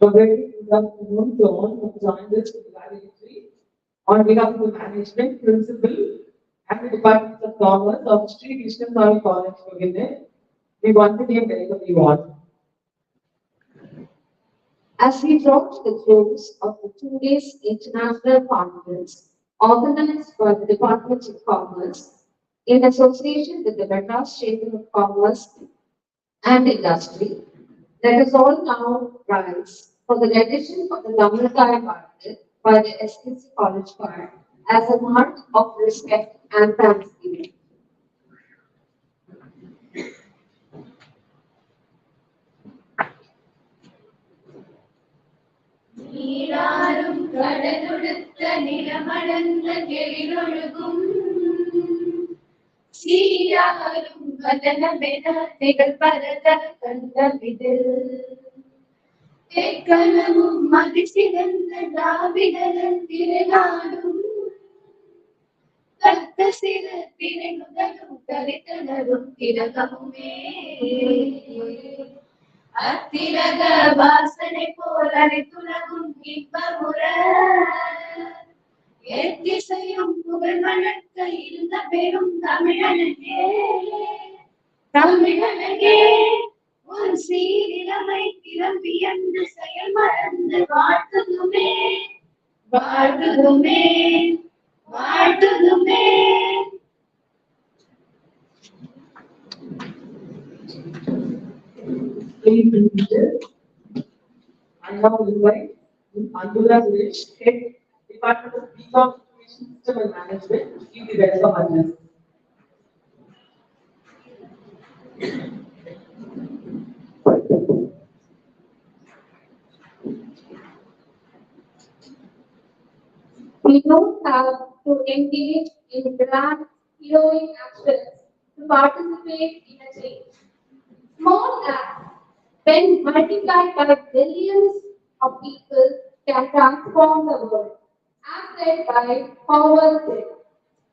So very good afternoon to all who joined us in the library on behalf of the management, principal, and the Department of Commerce of Sri Krishna Swami College for Women. We once again welcome you all. As we draw to the close of the 2 days international conference organized by the Department of Commerce in association with the Madras Chamber of Commerce and Industry, let us all now rise for the rendition of the Dhammakaya Bharati by the SKC College Choir as a mark of respect and thanksgiving. நீராறும் கடலொடுத்த நிலமடந்த எழிலொழுகும் சீராரும் வதனமென திகழ்பரத கண்டமிதில் எக்கணமும் மதிசிறந்த திராவிடரன் திருநாடும் தத்த சிற திரைமுதலும் தரித்தனரும் திலகமுமே அத்திரக வாசனை போல் அனைத்துலகும் இன்பமுற எத்திசையும் புகழ் வழக்க இருந்த பெரும் தமிழனகே தமிழனகே உன் சீரிழமை திறம்பி என்று செயல் மறந்து வாழ்த்துதுமே வாழ்த்துதுமே வாழ்த்துதுமே. Please be seated. I now invite Andula Suresh, Head Department of People Information System and Management, to give the welcome address. We don't have to engage in grand heroic actions to participate in a change. Small acts, when multiplied by billions of people, can transform the world, as said by Howard said.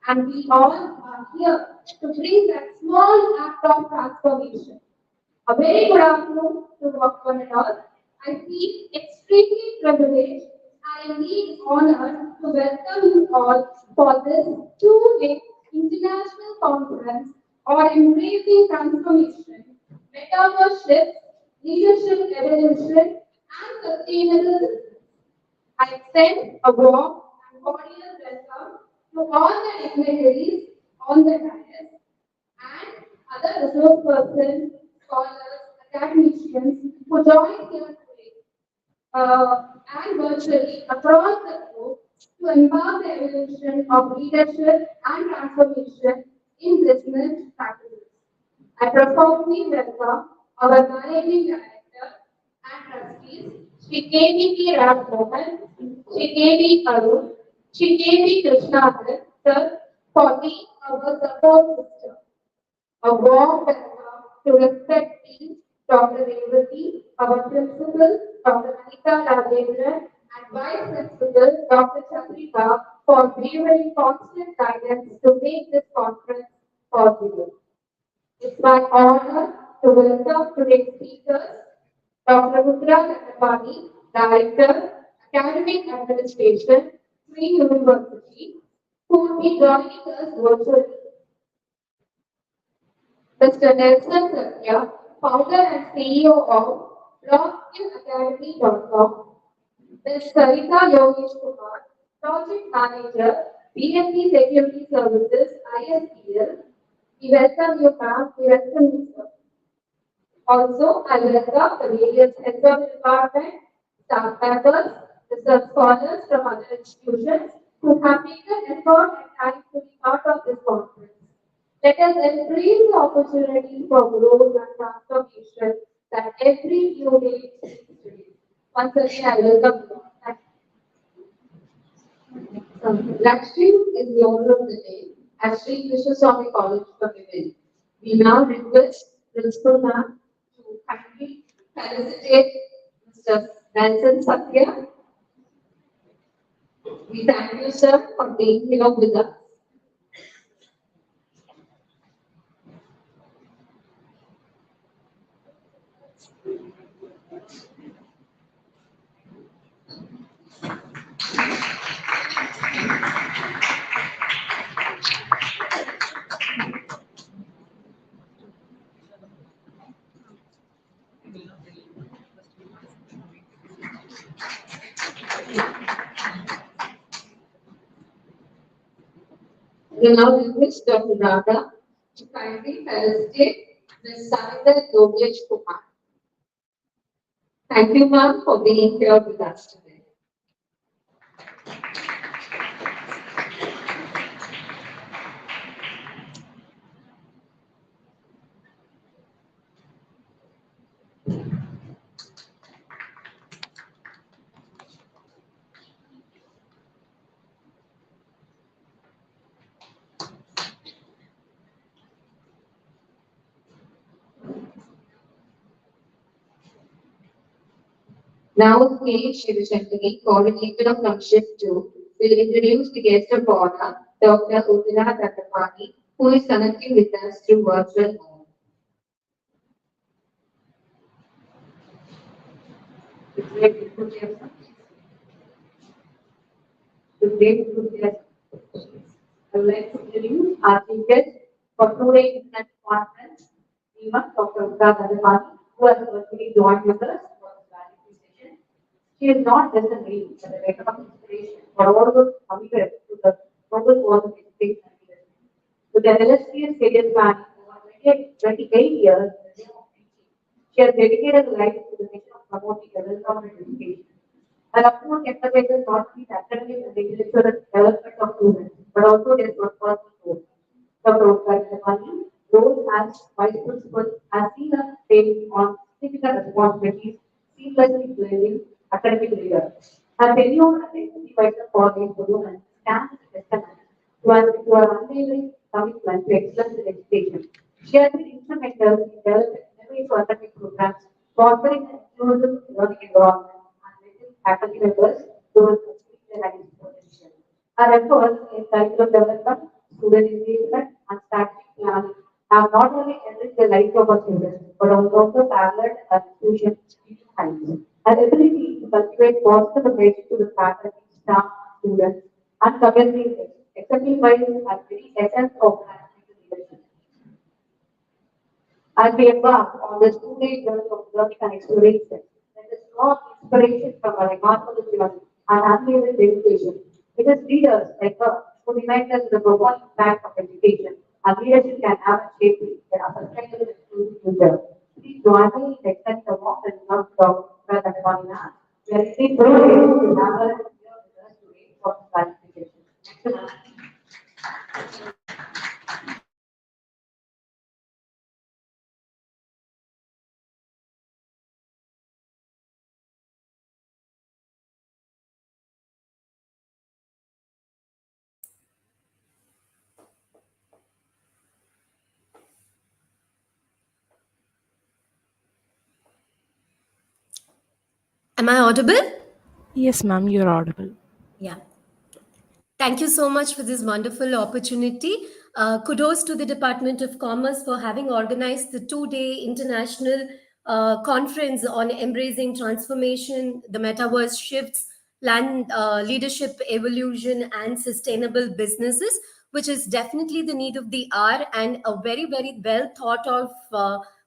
And we all are here to bring that small act of transformation. A very good afternoon to one and all. I feel extremely privileged and indeed honored to welcome you all for this 2 day international conference on embracing transformation, metaverse shift, leadership evolution, and sustainable business. I extend a warm and cordial welcome to all the dignitaries on the dais and other resource persons, scholars, academicians who joined here today and virtually across the globe to empower the evolution of leadership and transformation in business practices. I profoundly welcome our Managing Director and Trustees, Shri KVP Ram Mohan, Shri KV Arun, Shri KV Krishnathan, Sir, for being our support system. A warm welcome to respected Dr. Revati, our principal, Dr. Anita Rajendran, and Vice Principal, Dr. Chandrika, for giving constant guidance to make this conference possible. It's my honor to welcome today's speakers, Dr. Rudra Natapani, Director, Academic Administration, Sri University, who will be joining us virtually. Mr. Nelson Satya, founder and CEO of BlockSkillAcademy.com. Ms. Sarita Yogesh Kumar, Project Manager, BNP Security Services, ISPL. We welcome you, ma'am. We welcome you, sir. Also, I welcome the various heads of the department, staff members, research scholars from other institutions who have taken effort and time to be part of this conference. Let us embrace the opportunity for growth and transformation that every new day brings today. Once again, I welcome you. Lakshmi is the owner of the day at Sri Krishna Swami College for Women. We now request Principal Ma'am to kindly felicitate Mr. Nelson Satya. We thank you, sir, for being here with us. We now request Dr. Radha to kindly felicitate Ms. Savita Yogesh Kumar. Thank you, ma'am, for being here with us today. Now, K. Shivashankari, coordinator of Function 2, will introduce the guest of honor, Dr. Udila Dattapani, who is connecting with us through virtual mode. I would like to introduce our chief guest for today's internet conference, Dr. Udila Dattapani, who has virtually joined with us for this valuable session. She is not just a lady, but a beacon of inspiration for all those committed to the global cause of education and leadership. With an illustrious career spanning over 28 years in the name of teaching, she has dedicated her life to the mission of promoting the welfare of education. Her approach emphasizes not only the academic and intellectual development of students, but also their personal growth. Dr. Dattapani, role as Vice Principal, has seen us take on significant responsibilities, seamlessly blending academic rigor. Her tenure as Deputy Vice College for Women stands as a testament to her unwavering commitment to excellence in education. She has been instrumental in developing innovative academic programs, fostering an inclusive learning environment, and making faculty members towards achieving their highest potential. Her efforts in curriculum development, student engagement, and strategic planning have not only enriched the lives of our students, but also paralleled our institution into heights. Her ability to cultivate positive relations to the faculty, staff, students, and community exemplifies at the essence of academic leadership. As we embark on this two-day journey of learning and exploration, let us draw inspiration from a remarkable journey and unwavering dedication. It is leaders like her who remind us the profound impact of education and leadership can have in shaping a sustainable and inclusive future. Please join me in extending the warm welcome to Dr. Dattapani. We are extremely privileged to have her here with us today for this clarification. Thank you, ma'am. Am I audible? Yes, ma'am, you're audible. Yeah. Thank you so much for this wonderful opportunity. Kudos to the Department of Commerce for having organized the two-day international conference on embracing transformation, the metaverse shifts, land leadership evolution, and sustainable businesses, which is definitely the need of the hour and a very, very well thought of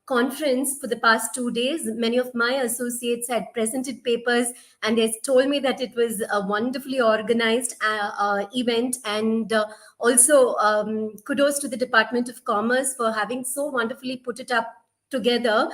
conference for the past 2 days. Many of my associates had presented papers and they told me that it was a wonderfully organized event. And also kudos to the Department of Commerce for having so wonderfully put it up together,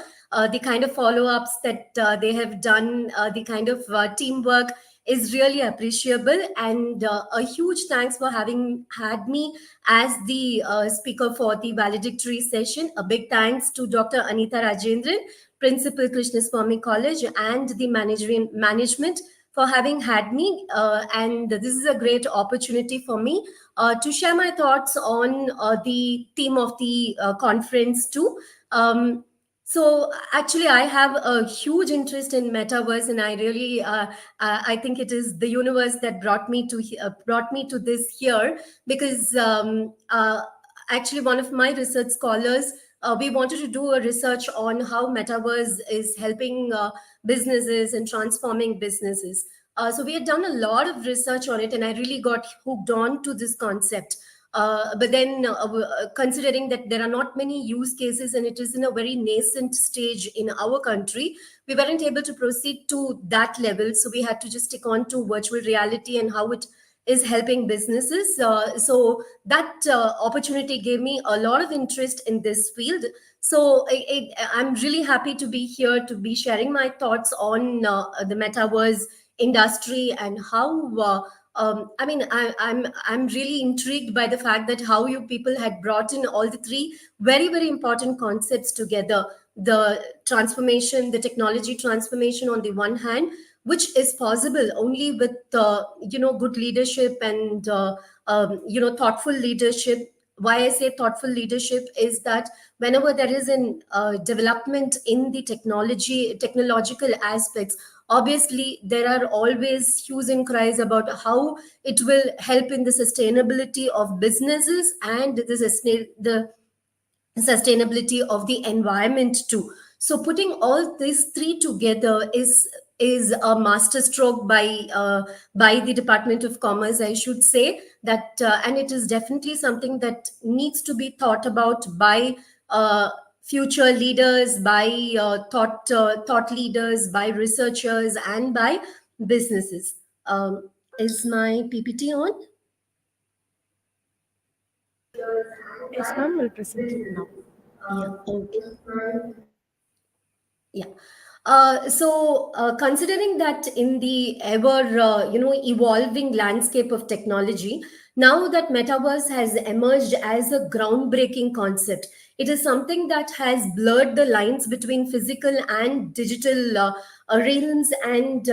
the kind of follow-ups that they have done, the kind of teamwork is really appreciable. And a huge thanks for having had me as the speaker for the valedictory session. A big thanks to Dr. Anita Rajendran, Principal, Krishnaswamy College, and the management for having had me. And this is a great opportunity for me to share my thoughts on the theme of the conference too. So actually, I have a huge interest in metaverse, and I really, I think it is the universe that brought me to this here, because actually one of my research scholars, we wanted to do a research on how metaverse is helping businesses and transforming businesses. So we had done a lot of research on it, and I really got hooked on to this concept. But then considering that there are not many use cases and it is in a very nascent stage in our country, we weren't able to proceed to that level. So we had to just stick on to virtual reality and how it is helping businesses. So that opportunity gave me a lot of interest in this field. So I'm really happy to be here to be sharing my thoughts on the metaverse industry and how. I'm really intrigued by the fact that how you people had brought in all the three very, very important concepts together: the transformation, the technology transformation on the one hand, which is possible only with good leadership and thoughtful leadership. Why I say thoughtful leadership is that whenever there is an development in the technological aspects, obviously there are always hues and cries about how it will help in the sustainability of businesses and the sustainability of the environment too. So putting all these three together is a masterstroke by the Department of Commerce, I should say that, and it is definitely something that needs to be thought about by future leaders, by thought leaders, by researchers, and by businesses. Is my PPT on? Yes, ma'am, we'll present it now. Yeah. Okay. Yeah. Considering that in the ever evolving landscape of technology, now that metaverse has emerged as a groundbreaking concept, it is something that has blurred the lines between physical and digital realms. And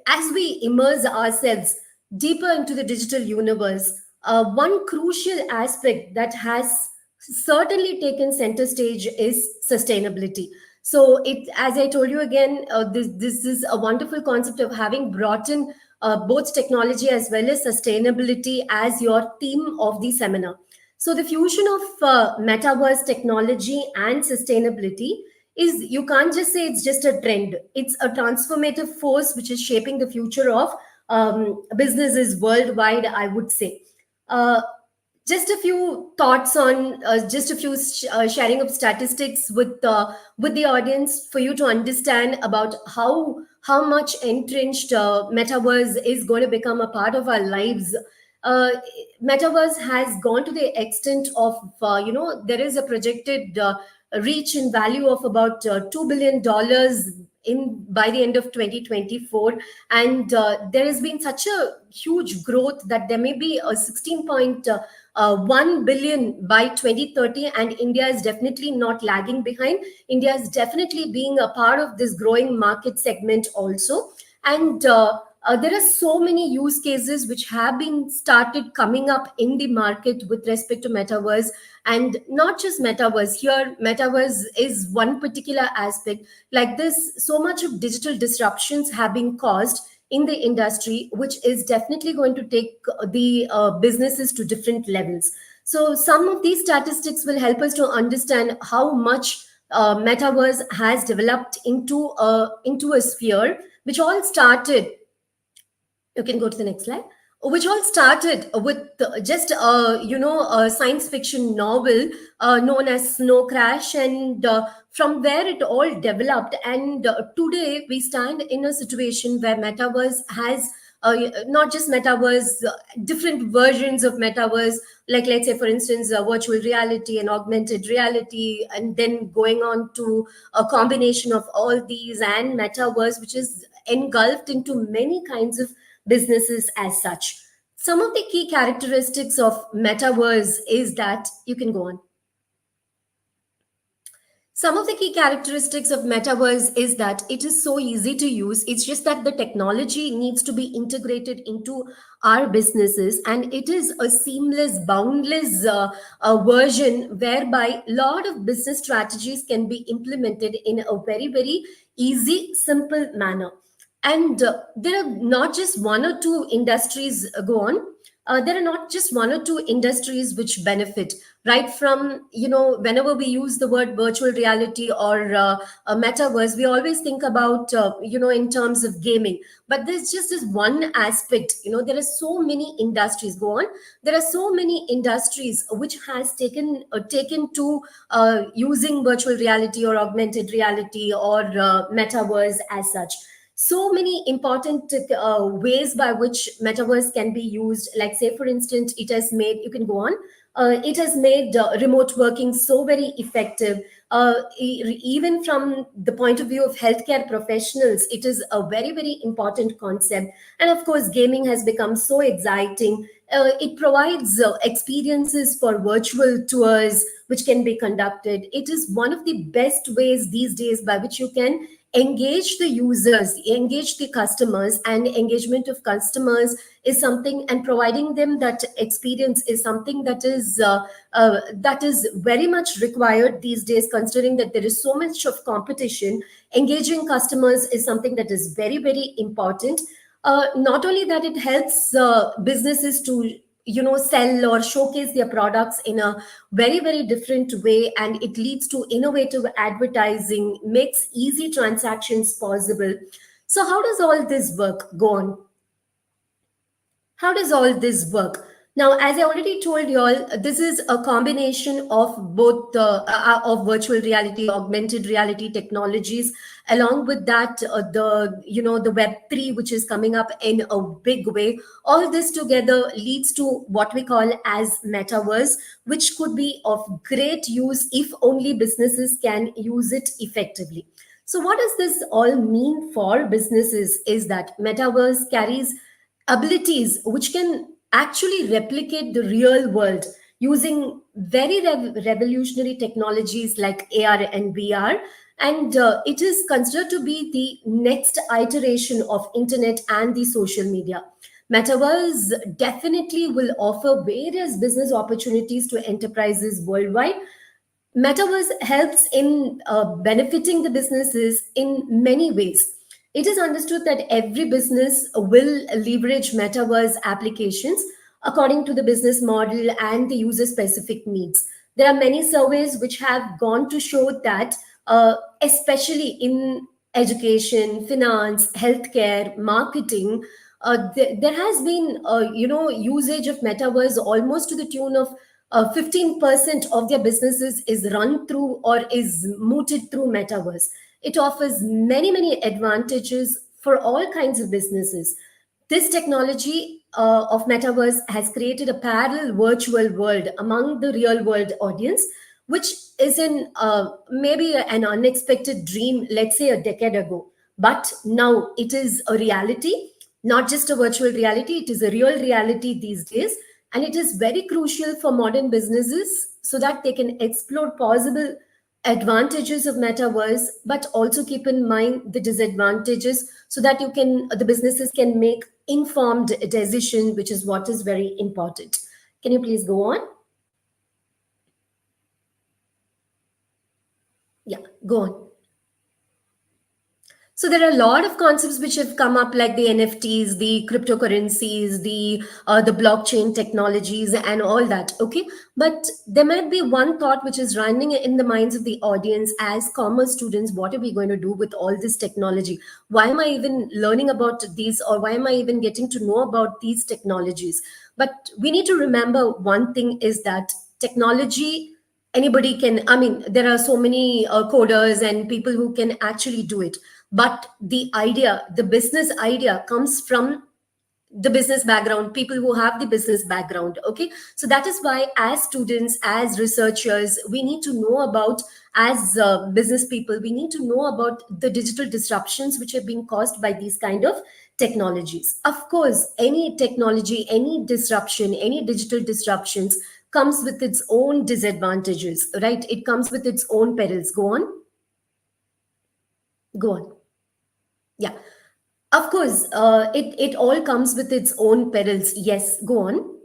as we immerse ourselves deeper into the digital universe, one crucial aspect that has certainly taken center stage is sustainability. So it, as I told you again, this is a wonderful concept of having brought in both technology as well as sustainability as your theme of the seminar. So the fusion of metaverse technology and sustainability is, you can't just say it's just a trend. It's a transformative force which is shaping the future of businesses worldwide, I would say. Uh, just a few thoughts on just a few sharing of statistics with the audience for you to understand about how much entrenched metaverse is going to become a part of our lives. uh, Metaverse has gone to the extent of there is a projected reach in value of about $2 billion in by the end of 2024. And there has been such a huge growth that there may be a 16.1 billion by 2030, and India is definitely not lagging behind. India is definitely being a part of this growing market segment also. And there are so many use cases which have been started coming up in the market with respect to metaverse. And not just metaverse, here metaverse is one particular aspect. Like this, so much of digital disruptions have been caused in the industry, which is definitely going to take the businesses to different levels. So some of these statistics will help us to understand how much metaverse has developed into a sphere, which all started, you can go to the next slide, which all started with just a science fiction novel known as Snow Crash. And from where it all developed. And today we stand in a situation where metaverse has not just metaverse, different versions of metaverse, like let's say for instance virtual reality and augmented reality, and then going on to a combination of all these and metaverse, which is engulfed into many kinds of businesses as such. Some of the key characteristics of metaverse is that, you can go on. Some of the key characteristics of metaverse is that it is so easy to use. It's just that the technology needs to be integrated into our businesses, and it is a seamless, boundless version whereby a lot of business strategies can be implemented in a very, very easy, simple manner. And there are not just one or two industries go on. There are not just one or two industries which benefit, right from, whenever we use the word virtual reality or a metaverse, we always think about in terms of gaming. But there's just this one aspect. There are so many industries go on. There are so many industries which has taken to using virtual reality or augmented reality or metaverse as such. so many important ways by which metaverse can be used. Like, say for instance, it has made, you can go on, it has made remote working so very effective. Even from the point of view of healthcare professionals, it is a very, very important concept. And of course, gaming has become so exciting. It provides experiences for virtual tours which can be conducted. It is one of the best ways these days by which you can engage the users, engage the customers, and engagement of customers is something, and providing them that experience is something that is very much required these days, considering that there is so much of competition. Engaging customers is something that is very, very important. Not only that, it helps businesses to sell or showcase their products in a very, very different way, and it leads to innovative advertising, makes easy transactions possible. So how does all this work? Go on. How does all this work? Now, as I already told you all, this is a combination of both of virtual reality, augmented reality technologies. Along with that, the Web3, which is coming up in a big way. All this together leads to what we call as metaverse, which could be of great use if only businesses can use it effectively. So, what does this all mean for businesses? Is that metaverse carries abilities which can actually replicate the real world using very revolutionary technologies like AR and VR. And it is considered to be the next iteration of internet and the social media. Metaverse definitely will offer various business opportunities to enterprises worldwide. Metaverse helps in benefiting the businesses in many ways. It is understood that every business will leverage metaverse applications according to the business model and the user specific needs. There are many surveys which have gone to show that, especially in education, finance, healthcare, marketing, there has been usage of metaverse almost to the tune of 15% of their businesses is run through or is mooted through metaverse. It offers many, many advantages for all kinds of businesses. This technology of metaverse has created a parallel virtual world among the real world audience, which is in maybe an unexpected dream, let's say a decade ago. But now it is a reality, not just a virtual reality, it is a real reality these days. And it is very crucial for modern businesses so that they can explore possible advantages of metaverse, but also keep in mind the disadvantages so that the businesses can make informed decision, which is what is very important. Can you please go on? Yeah, go on. So there are a lot of concepts which have come up, like the NFTs, the cryptocurrencies, the blockchain technologies, and all that. Okay, but there might be one thought which is running in the minds of the audience as commerce students: what are we going to do with all this technology? Why am I even learning about these, or why am I even getting to know about these technologies? But we need to remember one thing: is that technology, anybody can, I mean, there are so many coders and people who can actually do it, but the idea, the business idea, comes from the business background, people who have the business background. Okay, so that is why as students, as researchers, we need to know about, as business people, we need to know about the digital disruptions which are being caused by these kind of technologies. Of course, any technology, any disruption, any digital disruptions comes with its own disadvantages, right? It comes with its own perils. Go on. Go on. Yeah, of course, it all comes with its own perils. Yes, go on.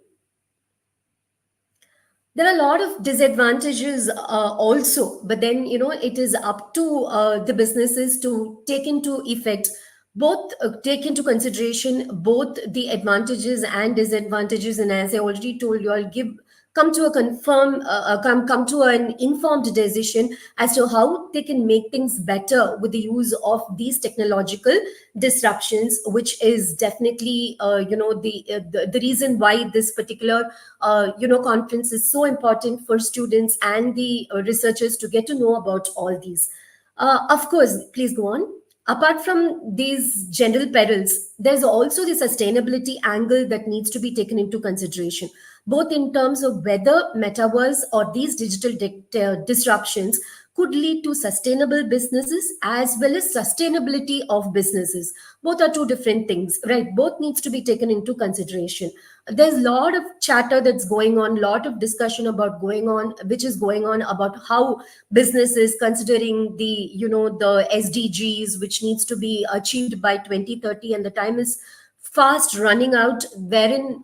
There are a lot of disadvantages also, but then, it is up to the businesses to take into effect both, take into consideration both the advantages and disadvantages. And as I already told you, I'll come to a come to an informed decision as to how they can make things better with the use of these technological disruptions, which is definitely the reason why this particular conference is so important for students and the researchers to get to know about all these. Of course, please go on. apart from these general perils, there's also the sustainability angle that needs to be taken into consideration, both in terms of whether metaverse or these digital disruptions could lead to sustainable businesses as well as sustainability of businesses. Both are two different things, right? Both needs to be taken into consideration. There's a lot of chatter that's going on, lot of discussion about going on, which is going on about how businesses considering the, the SDGs, which needs to be achieved by 2030, and the time is fast running out, wherein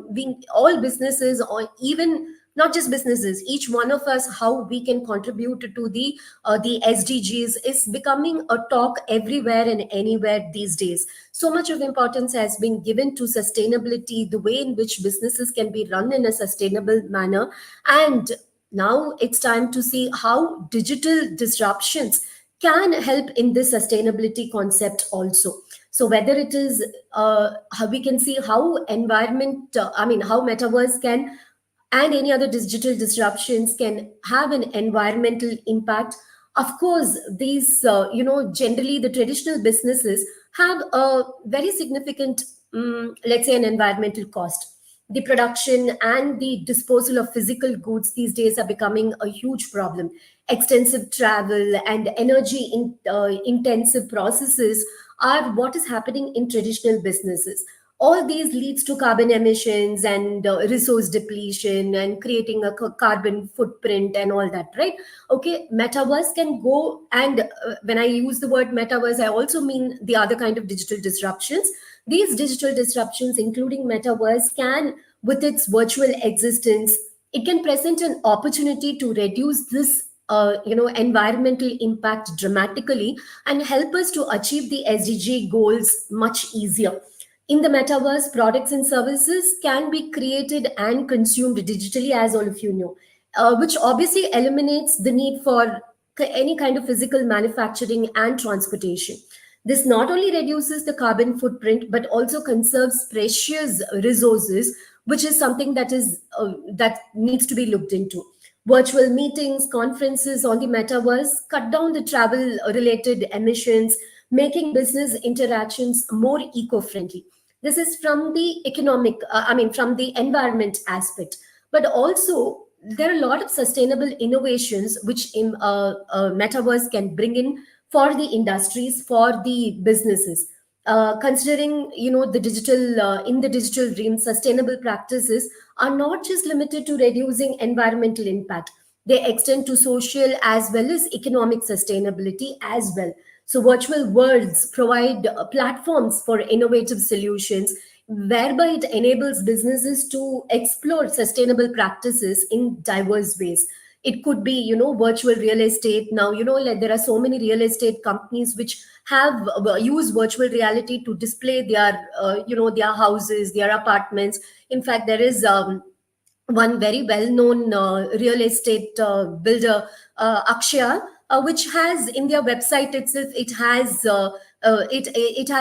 we all businesses, or even not just businesses, each one of us, how we can contribute to the SDGs is becoming a talk everywhere and anywhere these days. So much of importance has been given to sustainability, the way in which businesses can be run in a sustainable manner. And now it's time to see how digital disruptions can help in this sustainability concept also. So whether it is how we can see how how metaverse can, and any other digital disruptions can have an environmental impact. Of course, these, generally the traditional businesses have a very significant, let's say, an environmental cost. The production and the disposal of physical goods these days are becoming a huge problem. Extensive travel and energy intensive processes are what is happening in traditional businesses. All these leads to carbon emissions and resource depletion and creating a carbon footprint and all that, right? Okay, metaverse can go, and when I use the word metaverse, I also mean the other kind of digital disruptions. These digital disruptions, including metaverse, can, with its virtual existence, it can present an opportunity to reduce this environmental impact dramatically and help us to achieve the SDG goals much easier. In the metaverse, products and services can be created and consumed digitally, as all of you know, which obviously eliminates the need for any kind of physical manufacturing and transportation. This not only reduces the carbon footprint but also conserves precious resources, which is something that needs to be looked into. Virtual meetings, conferences on the metaverse cut down the travel related emissions, making business interactions more eco-friendly. This is from the from the environment aspect. But also, there are a lot of sustainable innovations which metaverse can bring in for the industries, for the businesses. Considering, the digital in the digital realm, sustainable practices are not just limited to reducing environmental impact. They extend to social as well as economic sustainability as well. So virtual worlds provide platforms for innovative solutions, whereby it enables businesses to explore sustainable practices in diverse ways. It could be, virtual real estate. Now, like there are so many real estate companies which have used virtual reality to display their, their houses, their apartments. In fact, there is one very well-known real estate builder, Akshaya, which has in their website itself, it has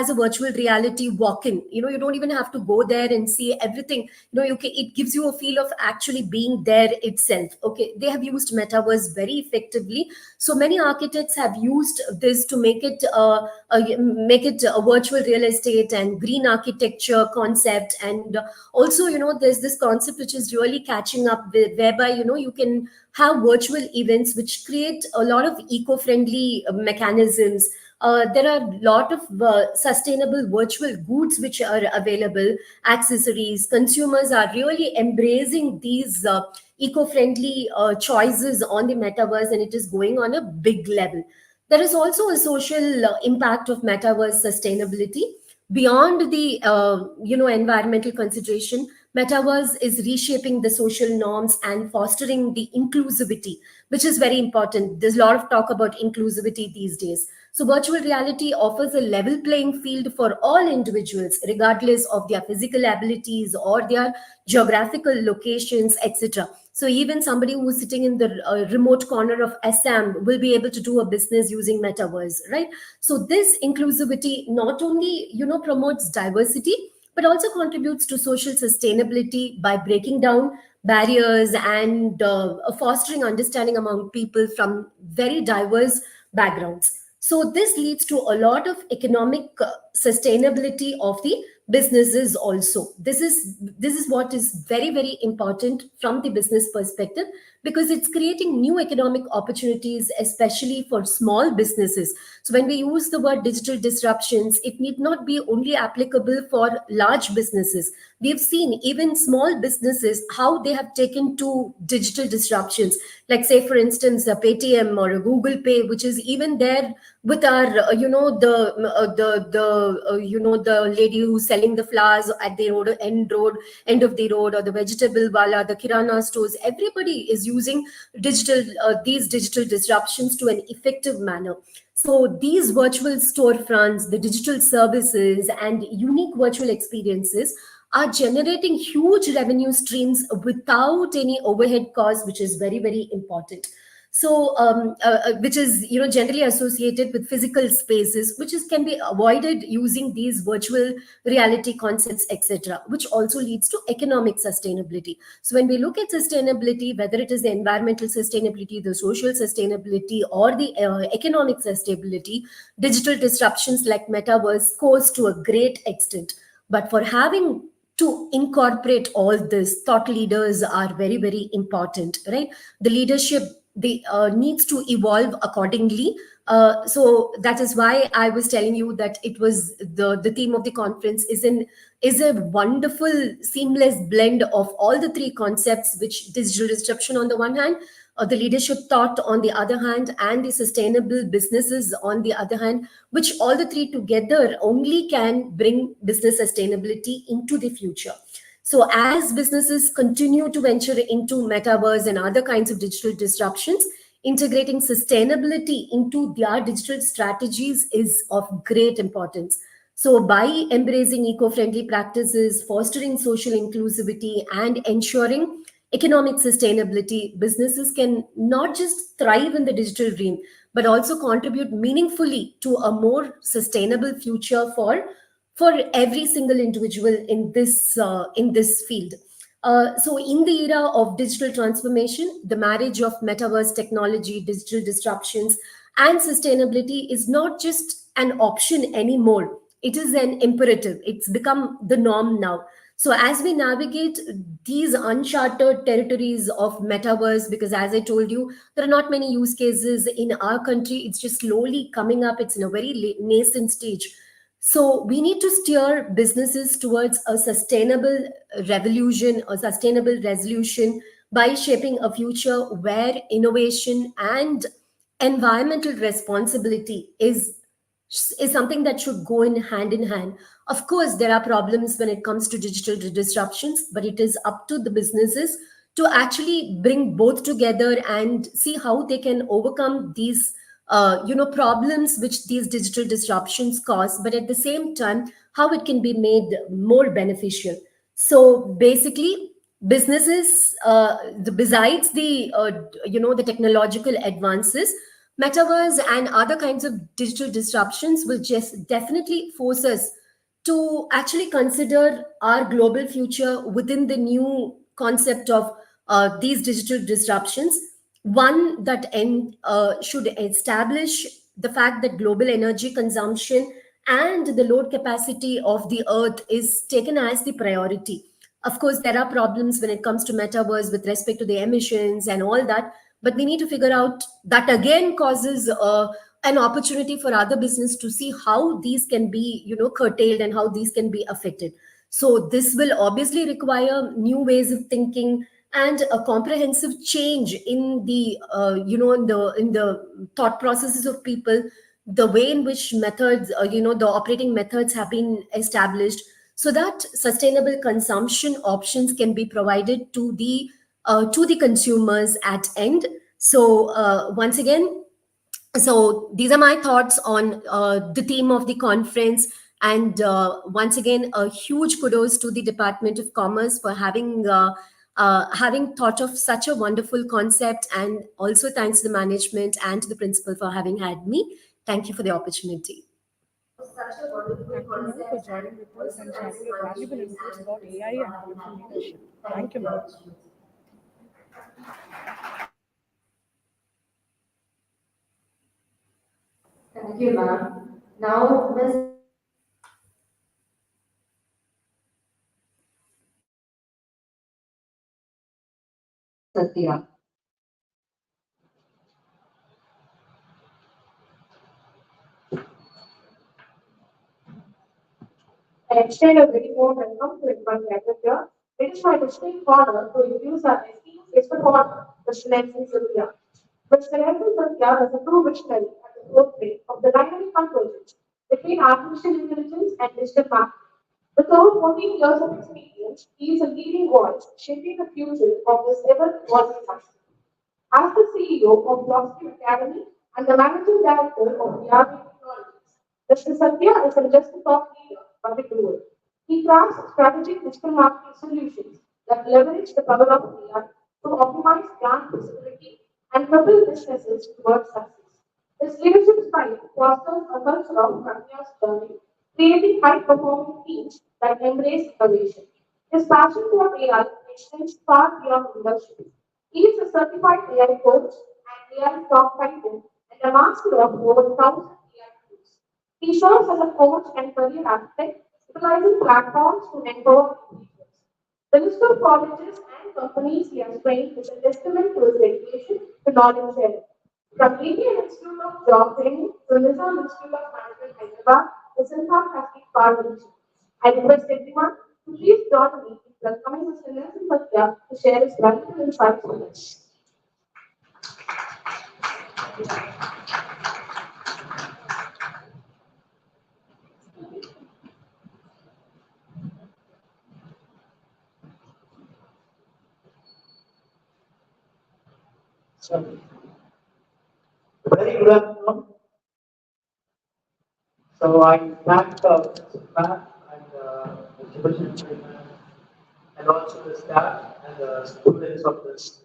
a virtual reality walk-in. You don't even have to go there and see everything. It gives you a feel of actually being there itself. Okay, they have used metaverse very effectively. So many architects have used this to make it a virtual real estate and green architecture concept. And also, there's this concept which is really catching up with, whereby you can have virtual events which create a lot of eco-friendly mechanisms. There are a lot of sustainable virtual goods which are available, accessories. Consumers are really embracing these eco-friendly choices on the metaverse, and it is going on a big level. There is also a social impact of metaverse sustainability. Beyond the environmental consideration, metaverse is reshaping the social norms and fostering the inclusivity, which is very important. There's a lot of talk about inclusivity these days. So virtual reality offers a level playing field for all individuals, regardless of their physical abilities or their geographical locations, etc. So even somebody who's sitting in the remote corner of Assam will be able to do a business using metaverse, right? So this inclusivity not only, promotes diversity, but also contributes to social sustainability by breaking down barriers and fostering understanding among people from very diverse backgrounds. So this leads to a lot of economic sustainability of the businesses also. This is what is very, very important from the business perspective, because it's creating new economic opportunities, especially for small businesses. So when we use the word digital disruptions, it need not be only applicable for large businesses. We've seen even small businesses how they have taken to digital disruptions, like say for instance a Paytm or a Google Pay, which is even there with our the lady who's selling the flowers at the end of the road, or the vegetable wala, the kirana stores. Everybody is using these digital disruptions to an effective manner. So these virtual storefronts, the digital services, and unique virtual experiences are generating huge revenue streams without any overhead costs, which is very, very important. So which is generally associated with physical spaces, which is can be avoided using these virtual reality concepts, etc., which also leads to economic sustainability. So when we look at sustainability, whether it is the environmental sustainability, the social sustainability, or the economic sustainability, digital disruptions like metaverse scores to a great extent. But for having to incorporate all this, thought leaders are very, very important, right? The leadership, they needs to evolve accordingly. So that is why I was telling you that it was the theme of the conference is a wonderful seamless blend of all the three concepts, which digital disruption on the one hand, the leadership thought on the other hand, and the sustainable businesses on the other hand, which all the three together only can bring business sustainability into the future. So as businesses continue to venture into metaverse and other kinds of digital disruptions, integrating sustainability into their digital strategies is of great importance. So by embracing eco-friendly practices, fostering social inclusivity, and ensuring economic sustainability, businesses can not just thrive in the digital realm, but also contribute meaningfully to a more sustainable future for every single individual in this field. So in the era of digital transformation, the marriage of metaverse technology, digital disruptions, and sustainability is not just an option anymore. It is an imperative. It's become the norm now. So as we navigate these uncharted territories of metaverse, because as I told you, there are not many use cases in our country. It's just slowly coming up. It's in a very nascent stage. So we need to steer businesses towards a sustainable revolution, a sustainable resolution, by shaping a future where innovation and environmental responsibility is something that should go in hand. Of course, there are problems when it comes to digital disruptions, but it is up to the businesses to actually bring both together and see how they can overcome these problems which these digital disruptions cause, but at the same time how it can be made more beneficial. So basically, businesses, besides the technological advances, metaverse and other kinds of digital disruptions will just definitely force us to actually consider our global future within the new concept of these digital disruptions. One that should establish the fact that global energy consumption and the load capacity of the earth is taken as the priority. Of course, there are problems when it comes to metaverse with respect to the emissions and all that, but we need to figure out that again causes an opportunity for other business to see how these can be curtailed and how these can be affected. So this will obviously require new ways of thinking and a comprehensive change in the in the thought processes of people, the way in which methods the operating methods have been established, so that sustainable consumption options can be provided to the consumers at end. So once again, so these are my thoughts on the theme of the conference. And once again, a huge kudos to the Department of Commerce for having thought of such a wonderful concept, and also thanks to the management and to the principal for having had me. Thank you for the opportunity. Thank you, ma'am, for joining with us and sharing your valuable inputs about AI and colorful leadership. Thank you, ma'am. Thank you, ma'am. Now, Ms. Satya. I extend a very warm welcome to everyone gathered here. It is my distinct honor to introduce our esteemed guest of honor, Mr. Nelson Satya. Mr. Nelson Satya is a true visionary at the forefront of the dynamic convergence between artificial intelligence and digital marketing. With over 14 years of experience, he is a leading voice shaping the future of this ever-evolving sector. As the CEO of Blockstream Academy and the Managing Director of VRV Technologies, Mr. Satya isn't just a thought leader, but a doer. He crafts strategic digital marketing solutions that leverage the power of AI to optimize brand visibility and propel businesses towards success. His leadership style fosters a culture of continuous learning, creating high-performing teams that embrace innovation. His passion for AI extends far beyond industry. He is a certified AI coach and AI top titan and a master of over 1,000 AI tools. He serves as a coach and career architect, utilizing platforms to empower individuals. The list of colleges and companies he has trained is a testament to his dedication to knowledge sharing. From Indian Institute of Job Training to Nizam Institute of Management, Hyderabad, his impact has been far reaching. I request everyone to please join me in welcoming Mr. Nelson Satya to share his valuable insights with us. So, very good afternoon. So I thank Matt and the division chairman and also the staff and the students of this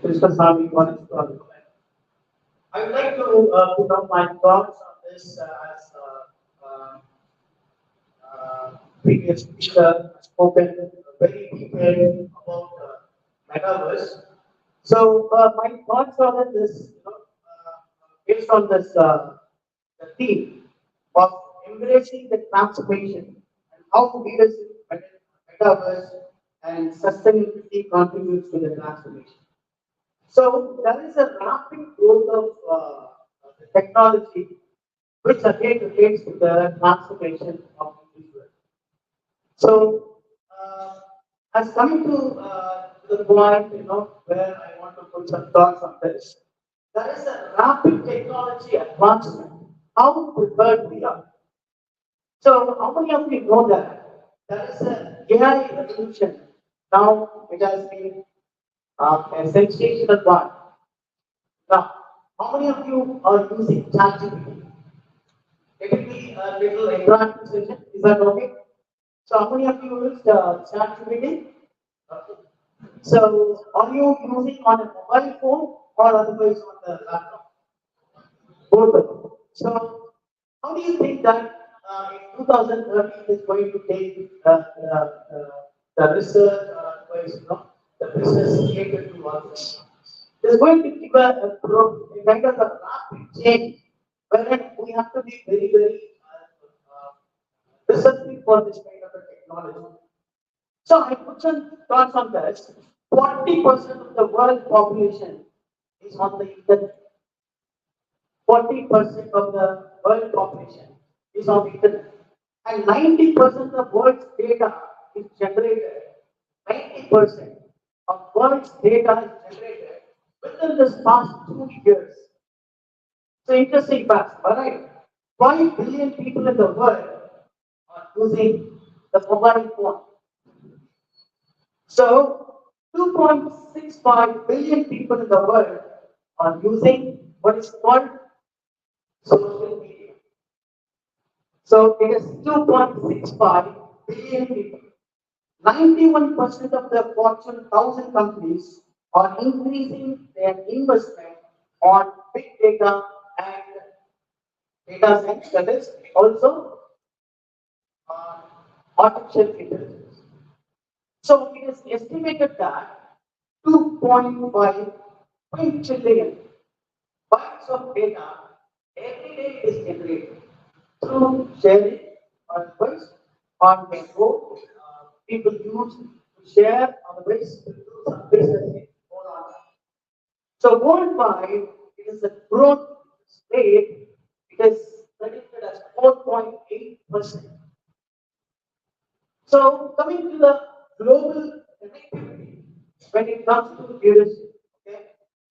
Krishna College Project. I would like to put up my thoughts on this as previous speaker has spoken very detailed about metaverse. So my thoughts on this, based on this the theme of embracing the transformation and how leadership, metaverse, and sustainability contributes to the transformation. So there is a rapid growth of the technology, which again relates to the transformation of individual. So, as coming to the point, where I want to put some thoughts on this, there is a rapid technology advancement. How prepared we are. So, how many of you know that there is a AI revolution? Now it has been a sensational one. Now, how many of you are using ChatGPT? It will be a little interactive session. Is that okay? So, how many of you used ChatGPT? Okay. So, are you using on a mobile phone or otherwise on the laptop? Both of them. So, how do you think that in 2030 is going to take the research advice, the business related to all this? There's going to give a kind of a rapid change wherein we have to be very, very receptive for this kind of a technology. So I put some thoughts on this. 40% of the world population is on the internet. 40% of the world population is on the internet. And 90% of world's data is generated. 90% of world's data is generated within this past 2 years. So interesting fact, alright. 5 billion people in the world are using the mobile phone. So 2.65 billion people in the world are using what is called social media. So it is 2.65 billion people. 91% of the Fortune 1000 companies are increasing their investment on big data and data science, that is also artificial intelligence. So it is estimated that 2.5 trillion bytes of data every day is generated through sharing on voice on the go. People use to share on the voice to do some business all online. So worldwide, it is a growth rate. It is predicted as 4.8%. So coming to the global connectivity, when it comes to leadership, okay,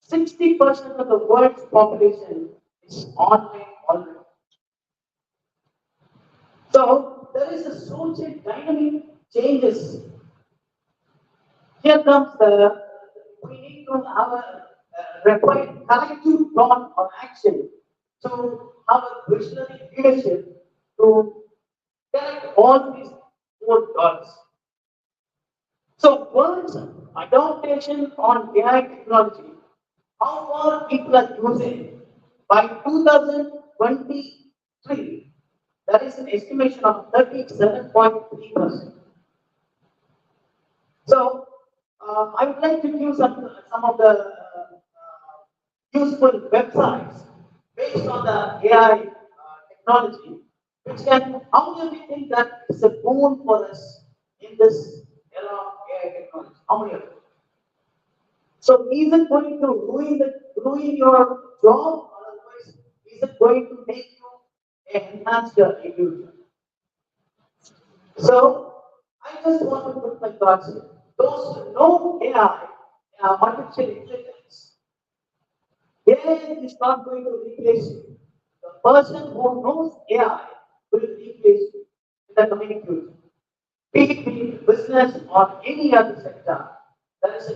60% of the world's population is online already. So there is a social dynamic changes. Here comes the we need to have a refined collective thought or action to have a visionary leadership to connect all these four dots. So world's adaptation on AI technology, how far people are using by 2023, there is an estimation of 37.3%. So I would like to give some of the useful websites based on the AI technology, which can, how do we think that it's a boon for us in this era of AI technology? How many of you? So is it going to ruin your job, or otherwise is it going to make you enhance your individual? So I just want to put my thoughts here. Those who know AI, artificial intelligence, AI is not going to replace you. The person who knows AI will replace you in the coming future. Be it in business or any other sector, there is a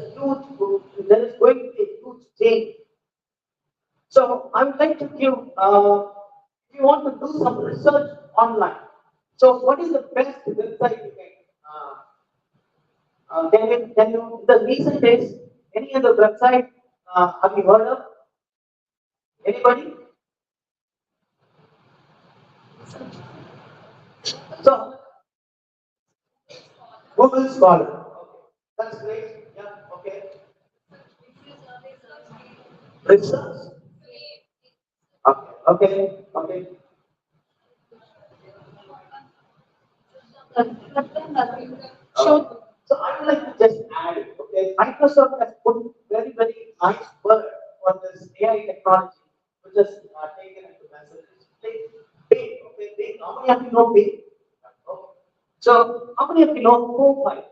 there is going to be a huge change. So I would like to give, if you want to do some research online, so what is the best website you can you, the recent days, any other website, have you heard of? Anybody? So, Google Scholar. Okay. That's great. Yeah, okay. Research. Okay, okay. So I would like to just add it, okay? Microsoft has put very, very nice word for this AI technology, which is taken into consideration. Bing, okay, Bing, how many of you know Bing? Okay. So how many of you know Copilot?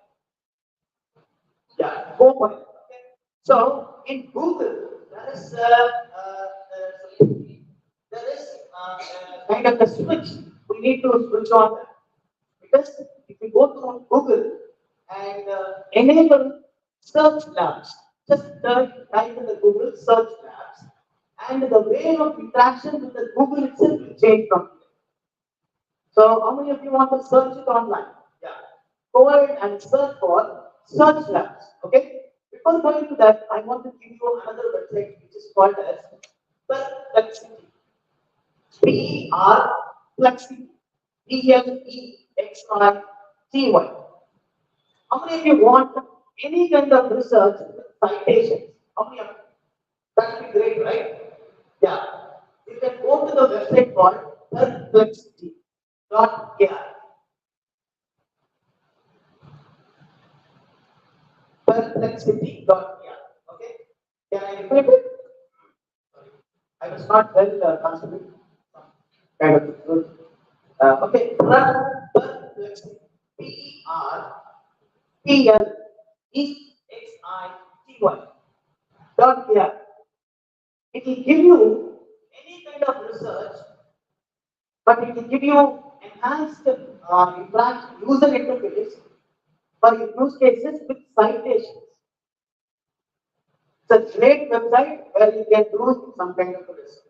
Yeah, Copilot. Okay. So in Google, there is kind of a switch. We need to switch on that. Because if you go to Google and enable search labs, just type in the Google search labs, and the way of interaction with the Google itself will change from here. So, how many of you want to search it online? Yeah. Go ahead and search for search labs. Okay. Before going to that, I want to give you another website which is called as Perplexity. Plexity. Plexity. How many of you want any kind of research with citations? How many of you? That would be great, right? Yeah. You can go to the website called perplexity.ai. Perplexity.ai. Okay. Can I repeat it? Sorry. I was not well considering kind of good. Okay. Perplexity. Perplexity. Dot AI. It will give you any kind of research, but it will give you enhanced user interface for use cases with citations. It's a great website where you can do some kind of research.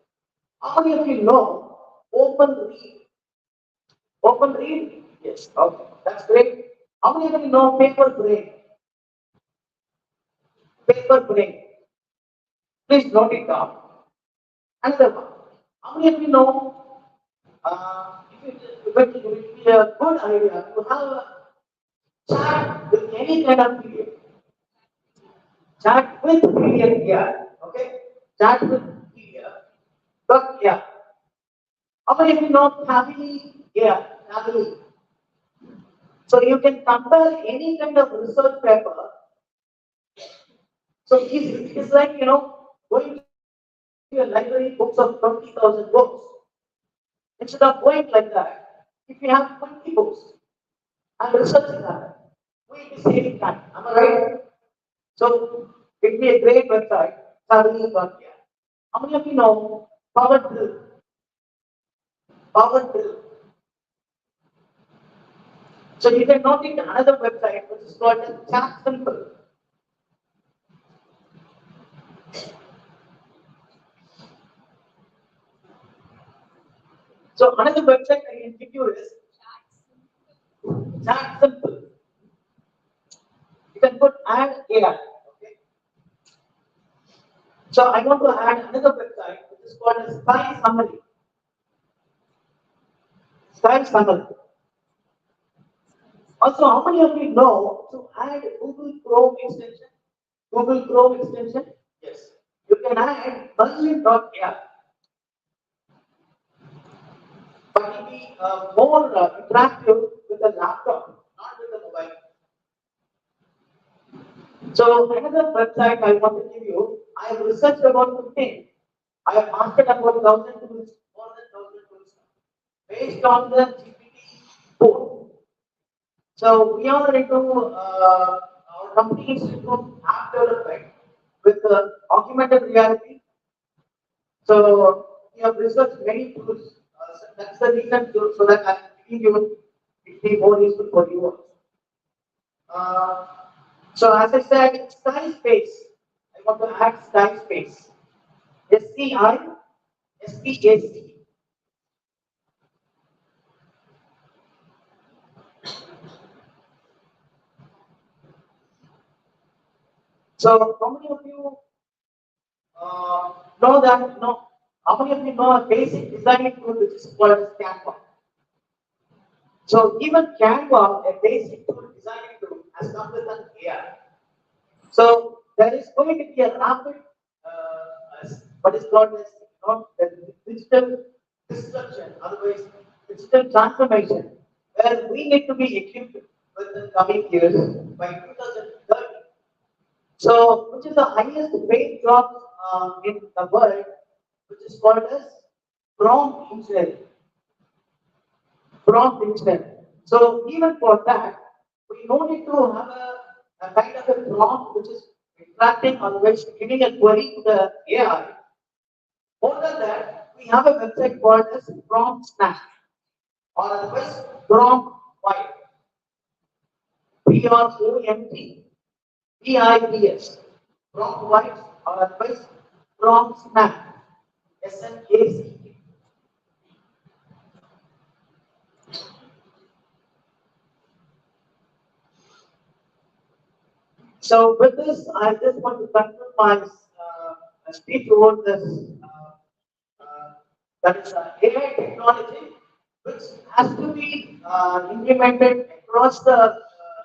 How many of you know OpenRead? OpenRead? Yes. Okay, that's great. How many of you know PaperBrain? PaperBrain. Please note it down. Another one. How many of you know? It would be a good idea to have a chat with any kind of PDF. Chat with PDF here. Okay? Chat with PDF. But yeah, how many of you know family? Yeah, family. So you can compare any kind of research paper. So it's like, going to a library books of 20,000 books. Instead of going like that, if you have 20 books and researching that, we'll be saving time. Am I right? So it'd be a great website, family.yeah. How many of you know Power Drill? Power Drill. So you can note it another website which is called Chat Simple. So another website I can give you is Chat Simple. You can put add AI. Okay. So I want to add another website which is called a Sky Summary. Sky Summary. Also, how many of you know to add Google Chrome extension? Google Chrome extension? Yes. You can add Merlin.ai. But it will be more interactive with a laptop, not with a mobile. So another website I want to give you, I have researched about 15. I have marketed about 1,000 tools, more than 1,000 tools, based on the GPT-4. So we are into our company is into app development with augmented reality. So we have researched many tools. So that's the reason so that I'm giving you it be more useful for you. Uh, so as I said, sky space. I want to add sky space. SCI, SPAC. So how many of you know that? No. How many of you know a basic designing tool which is called as Canva? So even Canva, a basic tool designing tool, has come with an AI. So there is going to be a rapid, what is called as digital disruption, otherwise digital transformation, where we need to be equipped with the coming years by 2030. So, which is the highest paid job in the world, which is called as prompt engineering. Prompt engineering. So even for that, we don't need to have a kind of a prompt which is interacting on which giving a query to the AI. More than that, we have a website called as Prompt Snap or otherwise Prompt Wipe. PROMPTVIPS. Prompt Wipe or otherwise Prompt Snap. SNAC. So with this, I just want to conclude my speech over this. That is AI technology, which has to be implemented across the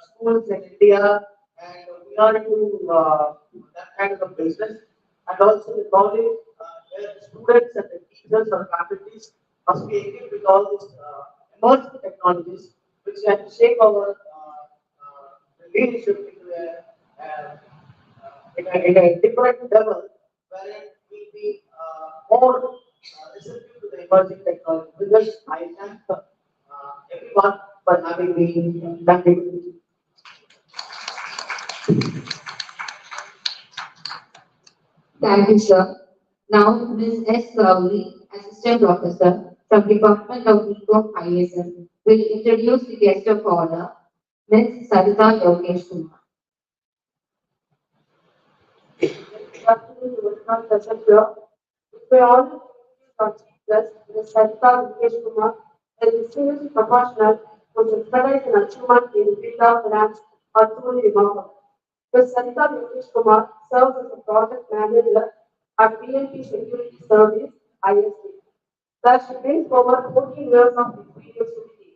schools in India, and we are into that kind of a business, and also the college, where the students and the teachers or faculties must be equipped with all these emerging technologies, which can shape our leadership into in a different level, wherein we'll be more receptive to the emerging technology. Because I thank everyone for having me. Thank you. Thank you, sir. Now, Ms. S. Lowry, Assistant Professor from Department of Econ ISM, will introduce the guest of honor, Ms. Sarita Yogesh Kumar. Good afternoon, everyone present here. We all plus Ms. Sarita Yogesh Kumar, a distinguished professional whose expertise and achievement in the field of finance are truly remarkable. Ms. Sarita Yogesh Kumar serves as a project manager at PNP Security Service, ISP. Thus, she brings over 14 years of experience to the team.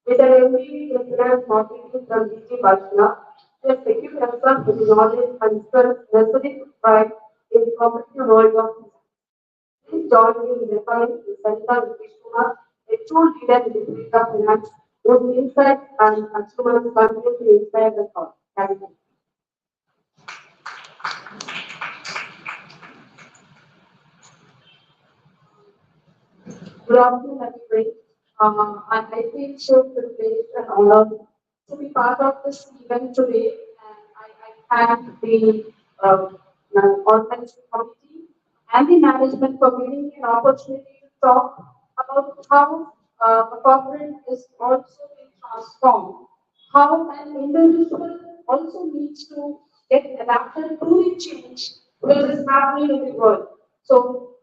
With an MBA in finance marketing from DG Vaishnav, she has equipped herself with knowledge and skills necessary to thrive in the competitive world of business. Please join me in welcoming Sanita Vishnu, a true leader in the field of finance, whose insight and achievements continue to inspire the thought. Thank you. Good afternoon, everybody. I feel so privileged and honored to be part of this event today, and I thank the organizing committee and the management for giving me an opportunity to talk about how a corporate is also being transformed, how an individual also needs to get adapted to the change which is happening in the world. So,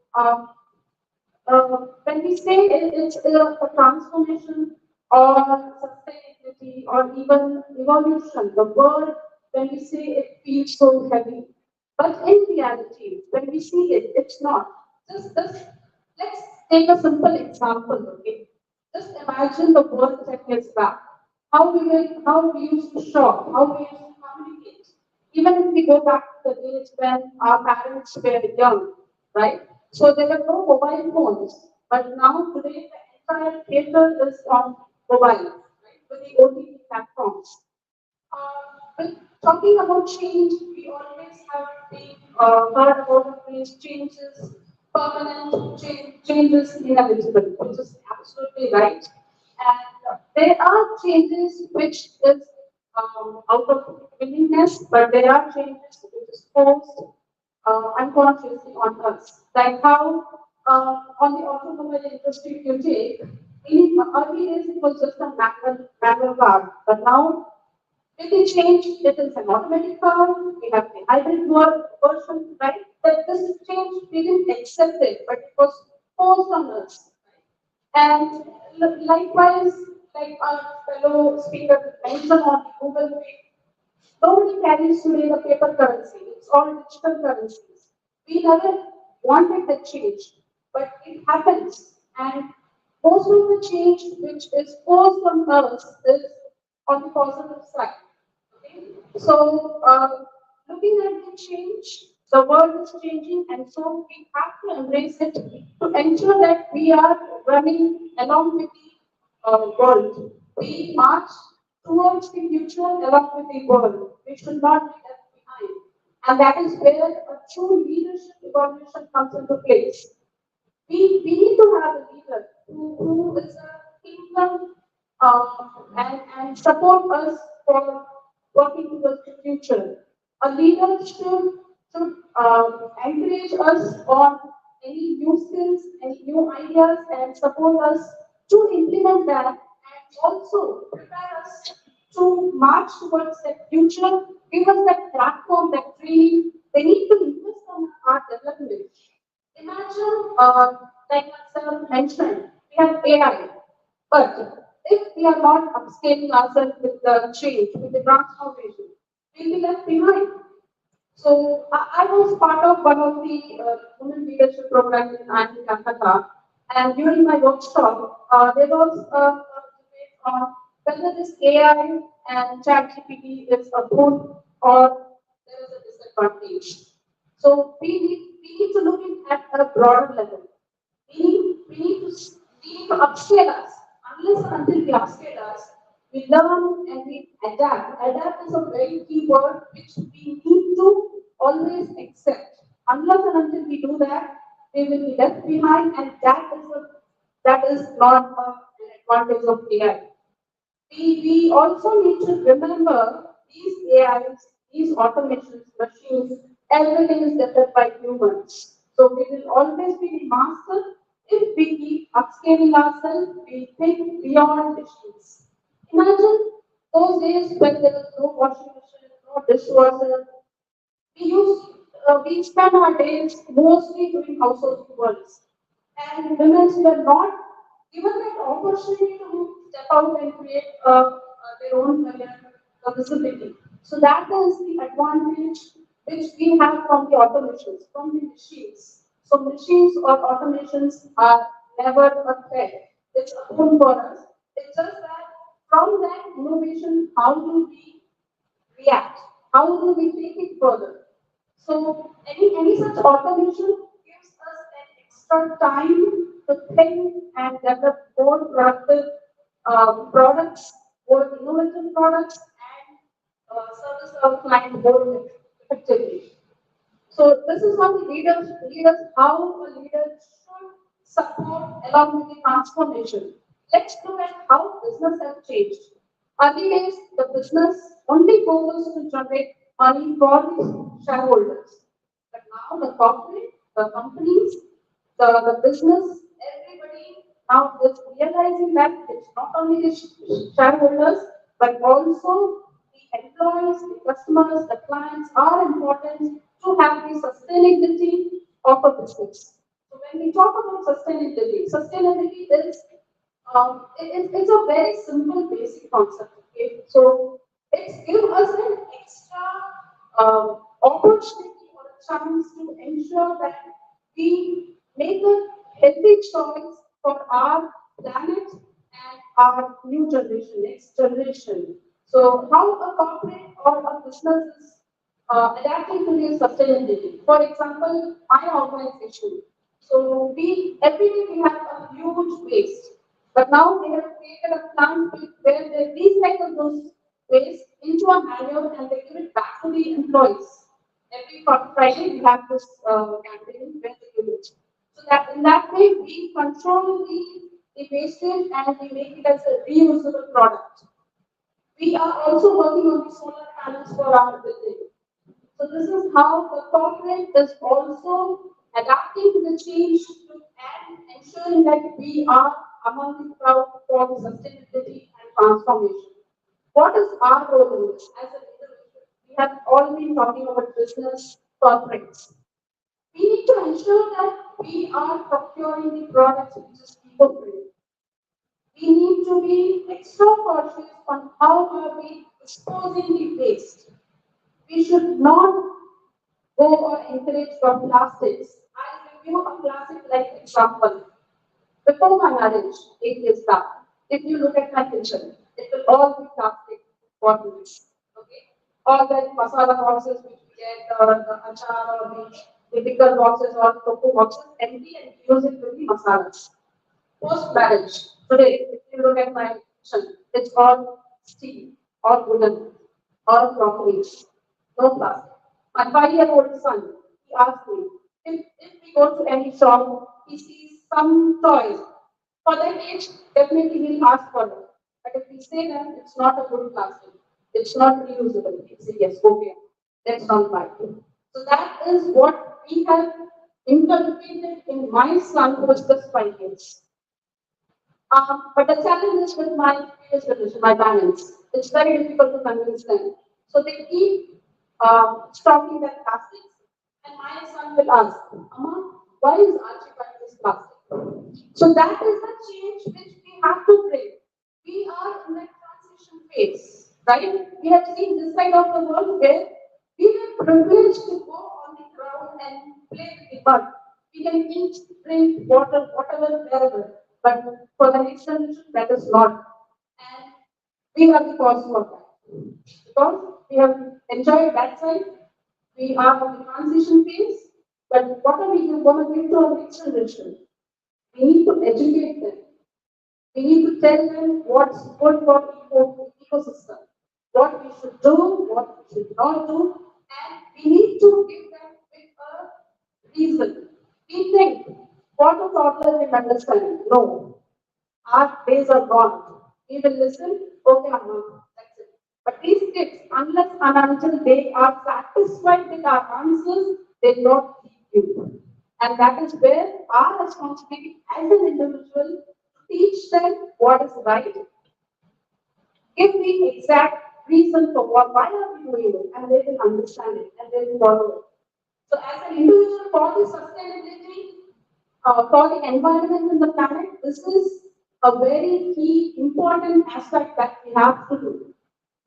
when we say it's a transformation or sustainability or even evolution, the word, when we say it feels so heavy. But in reality, when we see it, it's not. Just let's take a simple example, okay? Just imagine the world 10 years back. How we used to shop, how we used to communicate. Even if we go back to the days when our parents were young, right? So there were no mobile phones, but now today the entire theater is on mobile, right? With the OTT platforms. Talking about change, we always have been heard about these changes, permanent changes inevitable, which is absolutely right. And there are changes which is out of willingness, but there are changes which is forced unconsciously on us. Like how on the automobile industry, if you take, in early days it was just a manual car, but now with the change, it is an automatic car, we have the hybrid version, right? But this change, we didn't accept it, but it was forced on us. And likewise, like our fellow speaker mentioned on Google Pay, nobody carries today the paper currency. It's all digital currencies. We never wanted the change, but it happens. And most of the change which is forced on us is on the positive side. Okay? So, looking at the change, the world is changing, and so we have to embrace it to ensure that we are running along with the world. We march towards the future along with the world. We should not be left behind. And that is where a true leadership evolution comes into place. We need to have a leader who is a kingdom and support us for working towards the future. A leader should encourage us on any new skills, any new ideas, and support us to implement that, and also prepare us to march towards that future, give us that platform, that training. They need to invest on our development. Imagine, like sir mentioned, we have AI, but if we are not upscaling ourselves with the change, with the transformation, we'll be left behind. So I was part of one of the women leadership programs in IIT Calcutta, and during my workshop, there was a debate on whether this AI and ChatGPT is a good or there is a disadvantage. So we need to look at a broader level. We need to upscale us. Unless and until we upscale us, we learn and we adapt. Adapt is a very key word which we need to always accept. Unless and until we do that, we will be left behind, and that is not an advantage of AI. We also need to remember these AIs, these automations, machines, everything is developed by humans. So we will always be the master if we keep upscaling ourselves, we think beyond machines. Imagine those days when there was no washing machine, no dishwasher. We spend our days mostly doing household chores, and women were not given that opportunity to step out and create their own career visibility. So that is the advantage which we have from the automations, from the machines. So machines or automations are never a threat. It's a boon for us. It's just that from that innovation, how do we react? How do we take it further? So any such automation gives us an extra time to think and develop more productive products, more innovative products, and service our client more effectively. So this is how the leaders, how a leader should support along with the transformation. Let's look at how business has changed. Early days, the business only focused to generate money for the shareholders. But now the corporate, the companies, the business, everybody now is realizing that it's not only the shareholders, but also the employees, the customers, the clients are important to have the sustainability of a business. So when we talk about sustainability is it's a very simple basic concept. Okay, so it's give us an extra opportunity or a chance to ensure that we make a healthy choice for our planet and our new generation, next generation. So how a corporate or a business is adapting to the sustainability. For example, my organization. So we every day we have a huge waste, but now they have created a plant where they recycle those waste into a manure and they give it back to the employees. Every Friday we have this campaign where they give it. So that in that way we control the wastage and we make it as a reusable product. We are also working on the solar panels for our building. So this is how the corporate is also adapting to the change and ensuring that we are among the crowd for sustainability and transformation. What is our role in this as an individual? We have all been talking about business corporates. We need to ensure that we are procuring the products which is eco-friendly. We need to be extra cautious on how are we disposing the waste. We should not go or encourage for plastics. I'll give you a classic like example. Before my marriage, 8 years back, if you look at my kitchen, it will all be plastic bottles. Okay? All the masala boxes which we get, the achar or the pickle boxes or the cocoa boxes, empty and use it with the masalas. Post marriage, today, if you look at my kitchen, it's all steel, all wooden, all crockeries, no plastic. My 5-year-old son, he asked me, if we go to any shop, he sees some toys. For that age, definitely he'll ask for it. But if we say that it's not a good plastic, it's not reusable, he'll say, yes, okay, let's not buy it. So that is what we have inculcated in my son who is just 5 years. But the challenge is with my previous generation, my parents. It's very difficult to convince them. So they keep stocking their plastics, and my son will ask, Mama, why is Archie buying this plastic? So that is the change which we have to bring. We are in that transition phase, right? We have seen this side of the world where we were privileged to go on the ground and play with the mud. We can eat, drink, water, whatever, wherever. But for the next generation, that is not. And we are the cause for that. Because we have enjoyed that side, we are on the transition phase. But what are we going to give to our next generation? We need to educate them. We need to tell them what's good for ecosystem, what we should do, what we should not do, and we need to give them with a reason. We think what a toddler will understand. No, our days are gone. We will listen, okay, Amma, that's it. But these kids, unless and until they are satisfied with our answers, they will not keep you. And that is where our responsibility as an individual to teach them what is right, give the exact reason for why are we doing it, and they will understand it and they will follow it. So as an individual for the sustainability, for the environment and the planet, this is a very key, important aspect that we have to do.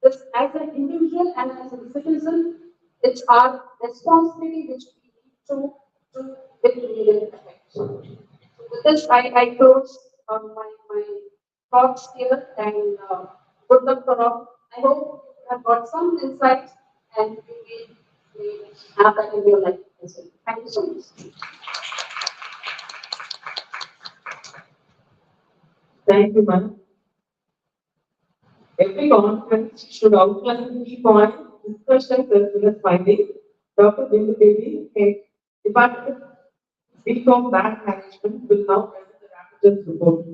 This as an individual and as a citizen, it's our responsibility which we need to do with immediate effect. So with this, I close my thoughts here and good luck for all. I hope you have got some insights and you will have that in your life as well. Thank you so much. Thank you, ma'am. Every conference should outline key points, discussions, as well as findings. Dr. Bindu Devi, head Department BCom Bank Management, will now present the rapid report.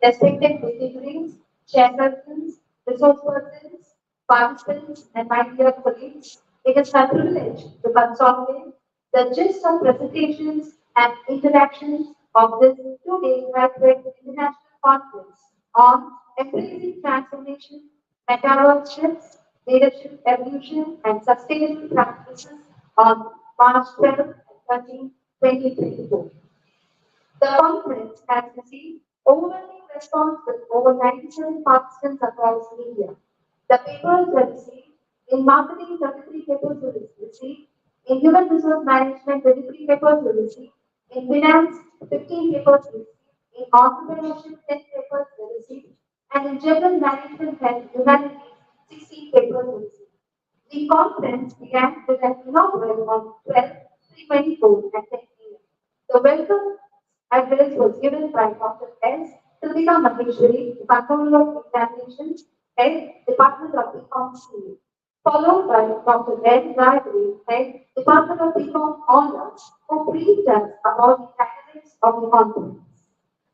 Respected dignitaries, chairpersons, resource persons, participants, and my dear colleagues, it is my privilege to consolidate the gist of presentations and interactions of this two-day graduate international conference on embracing transformation, metaverse shifts, leadership evolution, and sustainable practices on March 12, 13, 2024. The conference has received overwhelming response with over 97 participants across India. The papers were received in marketing, 33 papers were received, in human resource management, 23 papers were received, in finance, 15 papers were received, in entrepreneurship, 10 papers were received, and in general management and humanities, 16 papers were received. The conference began with an inaugural on 12/3/24 at 10 a.m. The welcome address was given by Dr. S. Srivika Maheshwari, Controller of Examinations, Head, Department of BCom CA, followed by Dr. N. Gayatri, Head, Department of BCom Honors, who briefed us about the dynamics of the conference.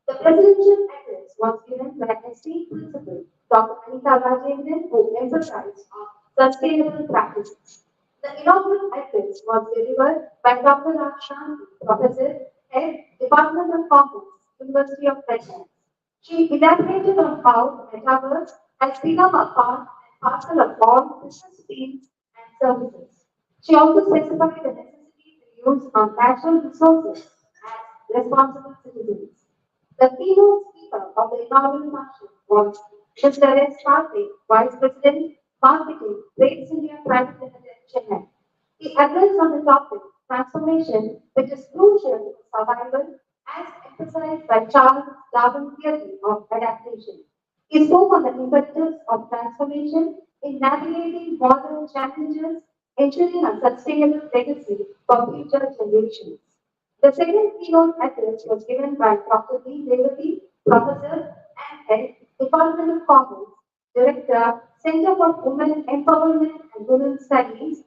The presidential address was given by esteemed principal, Dr. Anita Rajendran, who emphasized on sustainable practices. The inaugural address was delivered by Dr. Rakshan, Professor, Head, Department of Commerce, University of Texas. She elaborated on how the metaverse has become a part and parcel of all business fields and services. She also specified the necessity to use our natural resources as responsible citizens. The keynote speaker of the inaugural function was Mr. S. Karthik, Vice President, Marketing, Rates India Private Limited, Chennai. He addressed on the topic transformation, which is crucial for survival, as emphasized by Charles Darwin's theory of adaptation. He spoke on the imperatives of transformation in navigating modern challenges, ensuring a sustainable legacy for future generations. The second keynote address was given by Dr. B. Revati, Professor and Head, Department of Commerce, Director, Center for Women Empowerment and Women's Studies,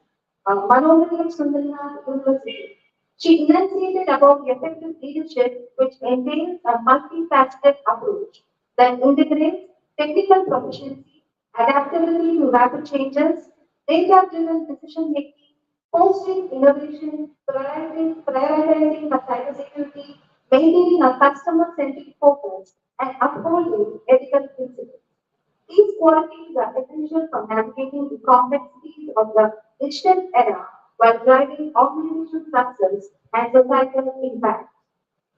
Manohari Sundarinath University. She enunciated about the effective leadership, which entails a multifaceted approach that integrates technical proficiency, adaptability to rapid changes, data-driven decision making, fostering innovation, prioritizing the cybersecurity, maintaining a customer-centric focus, and upholding ethical principles. These qualities are essential for navigating the complexities of the digital era while driving organizational success and societal impact.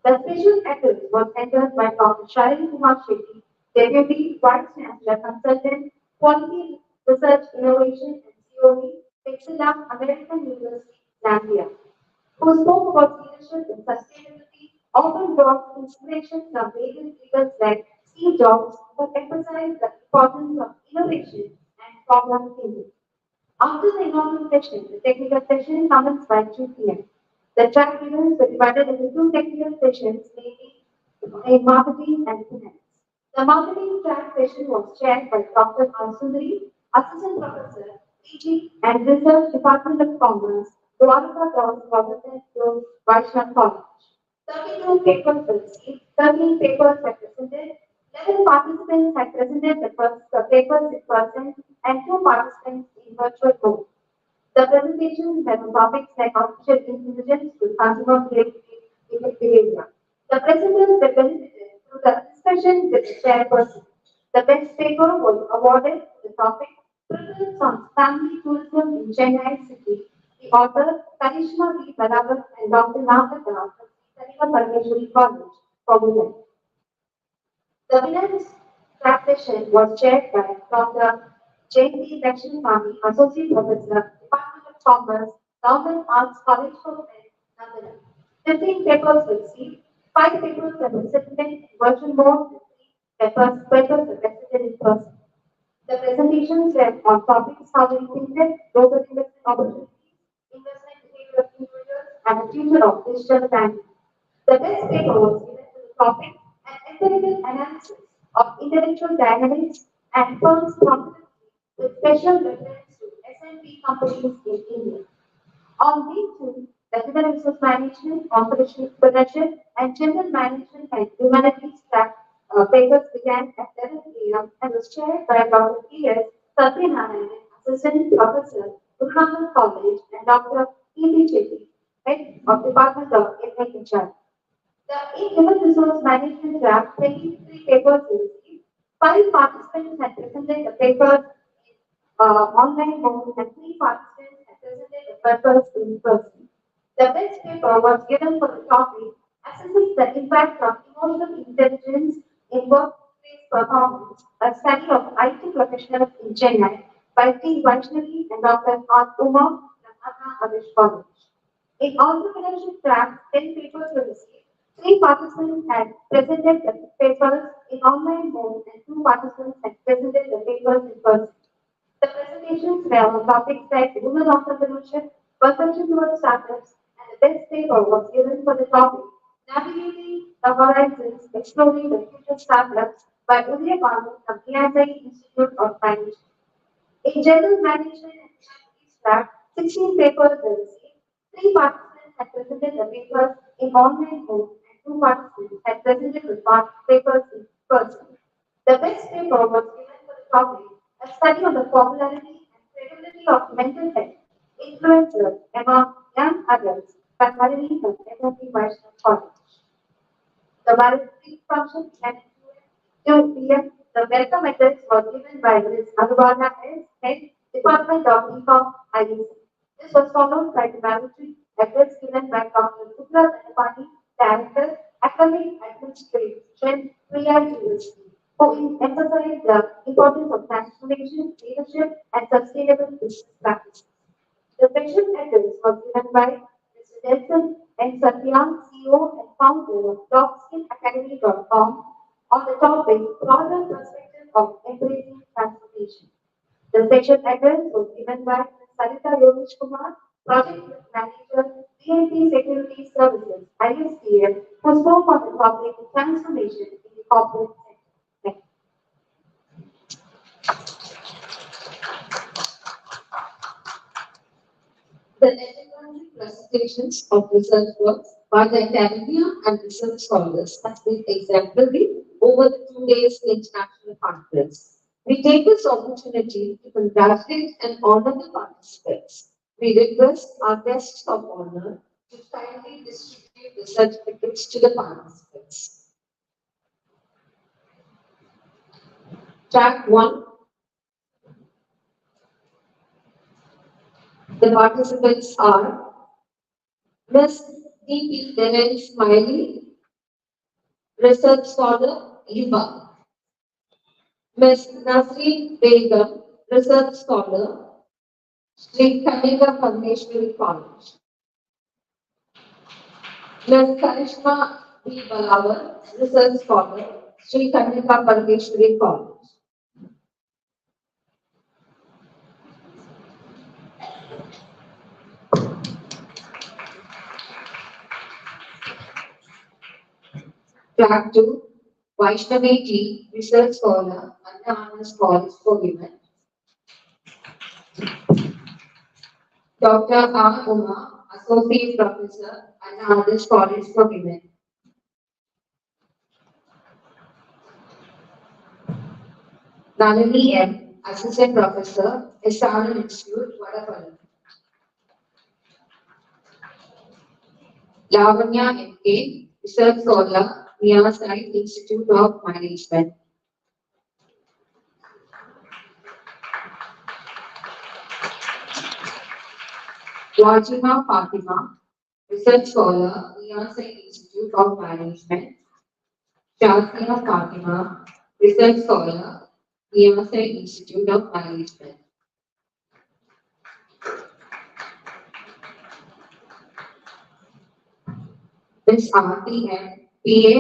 The special address was entered by Dr. Sharan Kumar Shetty, Deputy Vice Chancellor Consultant, Quality Research Innovation and COE, Pixela American University, Zambia, who spoke about leadership and sustainability, often draws inspiration from various leaders like Steve Jobs, who emphasized the importance of innovation and problem thinking. After the inaugural session, the technical session commenced by 2 p.m. The track events were divided into two technical sessions, namely in marketing and finance. The marketing track session was chaired by Dr. R. Sundari, Assistant Professor, PG and Research Department of Commerce, Dwarka Dawes, Professor to Vaishnav College. 32 papers were received, 13 papers were presented, 11 participants had presented the papers in person, and 2 participants in virtual mode. The presentations had topics like artificial intelligence to consumer behavior. The presenters were benefited through the discussion with the chairperson. The best paper was awarded to the topic Prevalence on Family Tourism in Chennai City. The author Karishma V. Balavat and Dr. Nagata from Sarika Parmeshwari College for Women. The finance track session was chaired by Dr. J.P. Lakshmani, Associate Professor, Department of Commerce, Government Arts College for Men, Nandana. 15 papers were received, 5 papers were presented in virtual mode, and 3 papers were presented in person. The presentations were on topics covering fintech, global investment opportunities, investment behavior of individuals, and the future of digital banking. The best paper was given to the topic an empirical analysis of intellectual dynamics and firms' profitability with special reference to S&P companies in India. On week 2, the human resource management, entrepreneurship, and general management and humanities track papers began at 11 a.m. and was chaired by Dr. P.S. Satyanarayan, Assistant Professor, Muhammad College, and Dr. P.B. Chetty, Head of Department of HR. The human resource management track 23 papers were received. 5 participants had presented the papers online mode and 3 participants had presented the papers in person. The best paper was given for the topic assessing the impact of emotional intelligence in workplace performance, a study of IT professionals in Chennai by T. Vaishnavi and Dr. R. Uma from Anna Adesh College. In entrepreneurship track, 10 papers were received. 3 participants had presented the papers in online mode and 2 participants had presented the papers in person. The presentations were on topics like women entrepreneurship, perception towards startups, and the best paper was given for the topic Navigating the Horizons, Exploring the Future Startups by Udaya Banu from ESI Institute of Management. In general management and humanities track, 16 papers were received. 3 participants had presented the papers in online mode and 2 participants had presented the papers in person. The best paper was given for the topic a study on the popularity and credibility of mental health influencers among young adults by Marini from MOP Vaishnav College. The validity function and 2 p.m. The welcome address was given by Ms. Anubhava S. Head, Department of Econ, IEC. This was followed by the validity address given by Dr. Sukla Dhanapani, Director, Academic Administration, Priya University, who emphasized the importance of transformation, leadership, and sustainable business practices. The special address was given by Mr. Nelson N. Satyan, CEO and founder of TopSkillAcademy.com, on the topic broader perspective of embracing transformation. The special address was given by Ms. Sarita Yogesh Kumar, Project Manager, BNP Security Services, ISPF, who spoke on the topic transformation in the corporate sector. The legendary presentations of research works by the academia and research scholars has been exemplary over the 2 days international conference. We take this opportunity to congratulate and honor the participants. We request our guests of honor to kindly distribute the certificates to the participants. Track 1. The participants are Ms. D.P. Deven Smiley, Research Scholar, IBA. Ms. Nasreen Begum, Research Scholar, Sri Kanika Parmeshwari College. Ms. Karishma B. Balawar, Research Scholar, Sri Kanika Parmeshwari College. Track 2, Vaishnavi G, Research Scholar, Anna Honors College for Women. Dr. R. Uma, Associate Professor, Anna Honors College for Women. Nalini M, Assistant Professor, SRM Institute, Vadapalli. Lavanya M.K., Research Scholar, Miyasai Institute of Management. Wajima Fatima, Research Scholar, Miyasai Institute of Management. Shazia Fatima, Research Scholar, Miyasai Institute of Management. Ms. Aarti M. PA,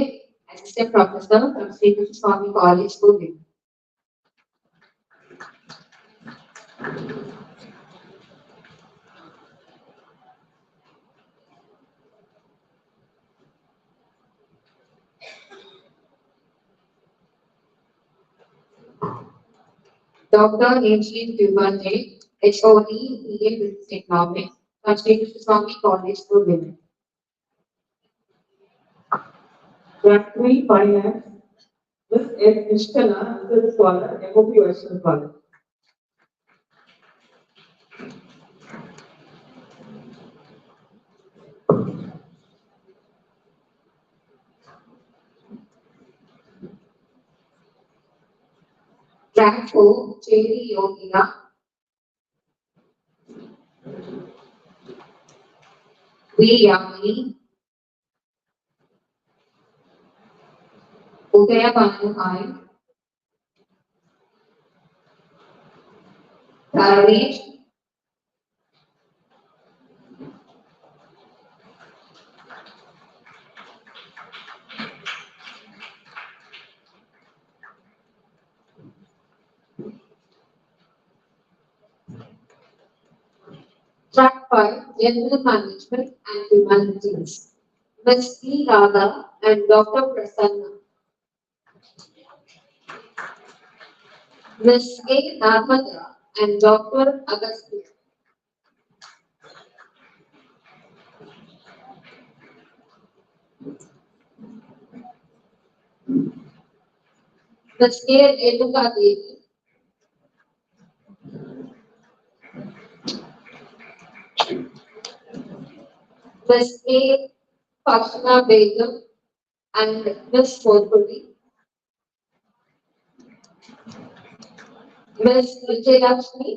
Assistant Professor from Sri Swami College, Pune. Dr. Angel Dubande, HOD, BA Business Economics, from Sri Swami College for Women. Track 3 Finance, Ms. S. Nishtala, Research Scholar, MOP Western College. Track 4, JD Yogina, V. Yamini, Udaya Banu I, Parvesh, Track 5, General Management and Humanities, Ms. P. Radha and Dr. Prasanna. Ms. A. Narmada and Dr. Agastya. Ms. K. Renuka Devi. Ms. A. Fatima Begum and Ms. Morpuri. Ms. Vijayalakshmi.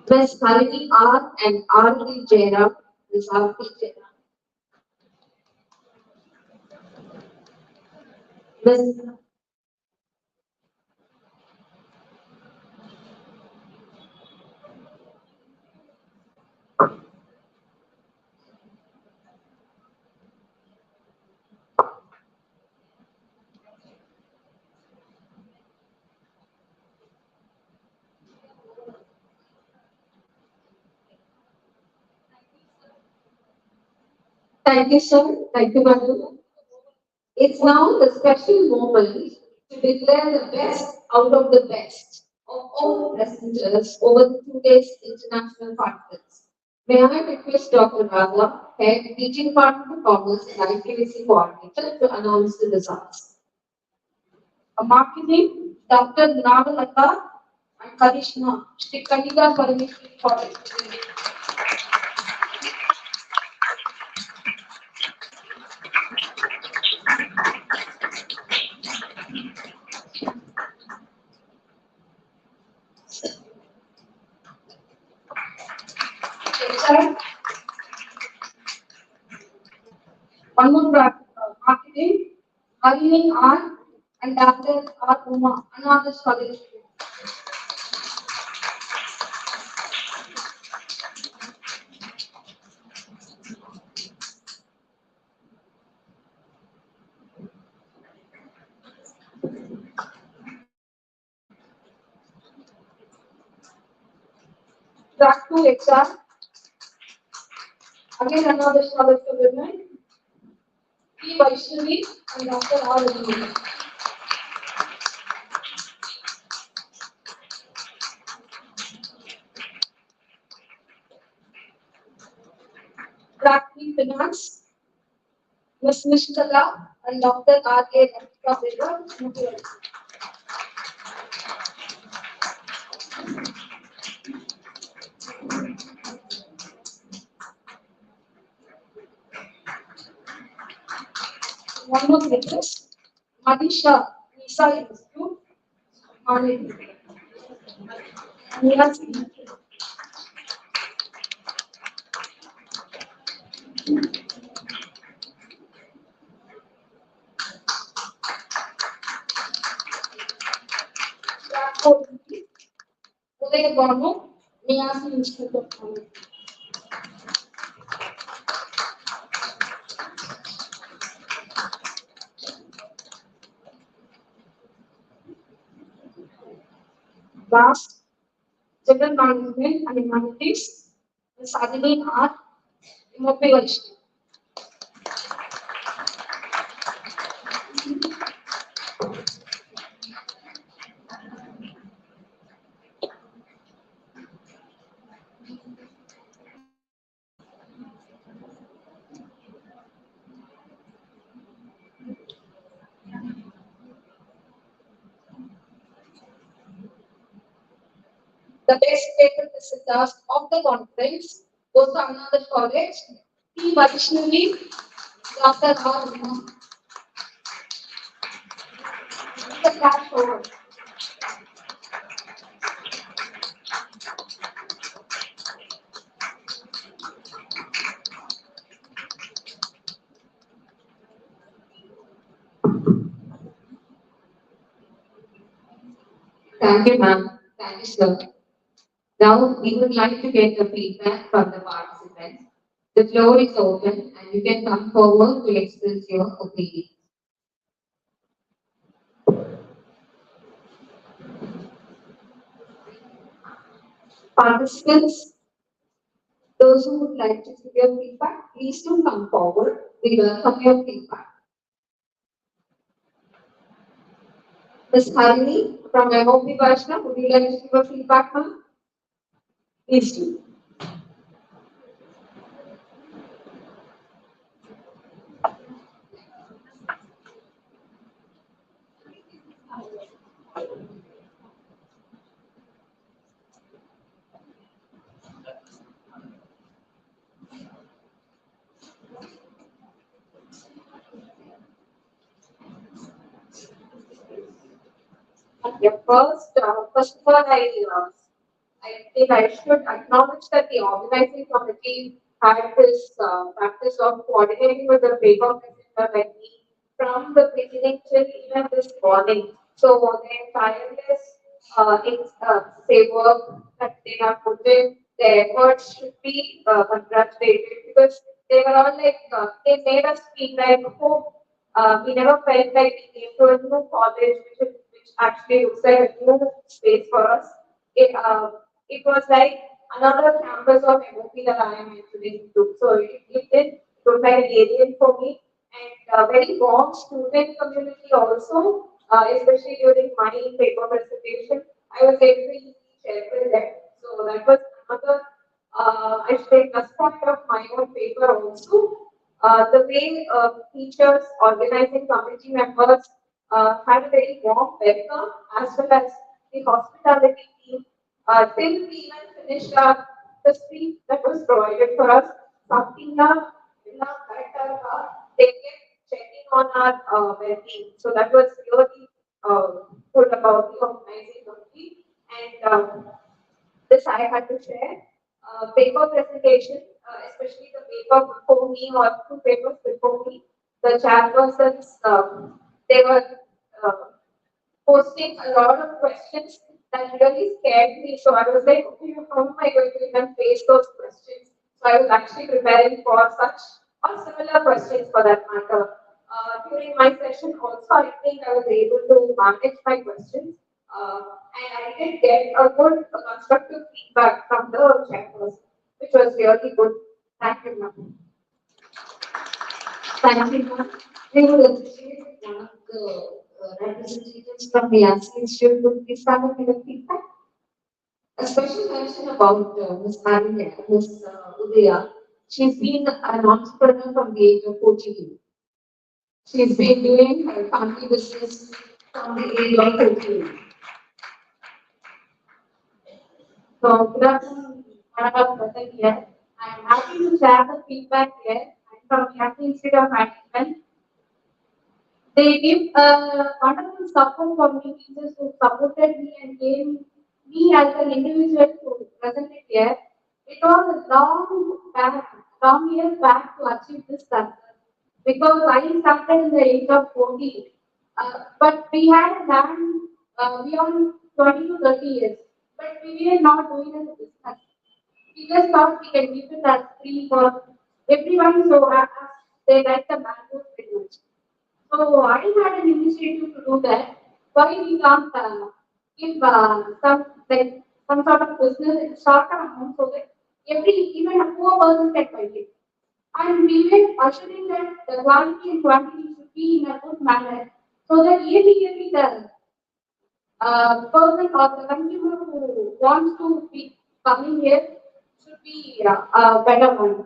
Ms. Harini R. and R.V. Jairam. Ms. R.V. Jairam. Ms. Thank you, sir. Thank you, madam. It's now the special moment to declare the best out of the best of all presenters over the 2 days international conference. May I request Dr. Radha, Head Teaching Department of Commerce and IPVC Coordinator, to announce the results. Marketing, Dr. Navalata and Karishma, Shri Kaliga Parameshwari College. HR, one more marketing, Harini R and Dr. R. Uma, another college. Track 2 HR, again another college for women, P. Vaishnavi and Dr. R. Uma. Track 3 Finance, Ms. Nishtala and Dr. R. A. Rathika. One more request, Madisha Visa Institute, Manali. Track 4 Uday Varma, Niyasi Institute of Manali. Last, General Management and Humanities, Ms. Adini R. motivation. The best paper visitors of the conference goes to another college. P. Vaishnavi, Dr. R. Rima. The class over. Thank you, ma'am. Thank you, sir. Now, we would like to get the feedback from the participants. The floor is open and you can come forward to express your opinion. Participants, those who would like to give your feedback, please do come forward. We welcome your feedback. Ms. Harini from MOP Vaishnav, would you like to give your feedback, ma'am? Please do. Yeah, first of all, I think I should acknowledge that the organizing committee had this practice of coordinating with the paper presenter like me from the beginning till even this morning. So their tireless say work that they have put in, their efforts should be congratulated because they were all like they made us feel like oh we never felt like we came to a new college which actually looks like a new space for us. It was like another campus of MOP that I am entering into. So it did look like an alien for me and a very warm student community also, especially during my paper presentation. I was able to easily share with them. So that was another, I should say, plus point of my own paper also. The way teachers, organizing committee members had a very warm welcome as well as the hospitality team till we even finished the street that was provided for us. Something they kept checking on our well-being. So that was really good about the organizing committee. And this I had to share. Paper presentation, especially the paper before me or two papers before me, the chairpersons, they were uh, posting a lot of questions that really scared me. So I was like, okay, how am I going to even face those questions? So I was actually preparing for such or similar questions for that matter. During my session also, I think I was able to manage my questions. And I did get a good constructive feedback from the chairperson, which was really good. Thank you, ma'am. Thank you, ma'am. We would appreciate one of the representatives from the ASCII Institute would please come and give a feedback. A special mention about Ms. Maria, Ms. Udaya. She's been an entrepreneur from the age of 42. She's been doing her family business from the age of 13. So, good afternoon, Madam President here. I'm happy to share the feedback here. I'm from the ASCII Institute of Management. They give wonderful support for me, teachers who supported me and gave me as an individual to present it here. It was a long years back to achieve this success because I started in the age of 14. But we had a land beyond 20 to 30 years, but we were not doing as a business. We just thought we can give it as free for everyone, so as they like the mango very much. So I had an initiative to do that. Why we can't give some sort of business in short amount so that every even a poor person can buy it. And we were assuring that the quality and quantity should be in a good manner so that yearly the person or the consumer who wants to be coming here should be a better one.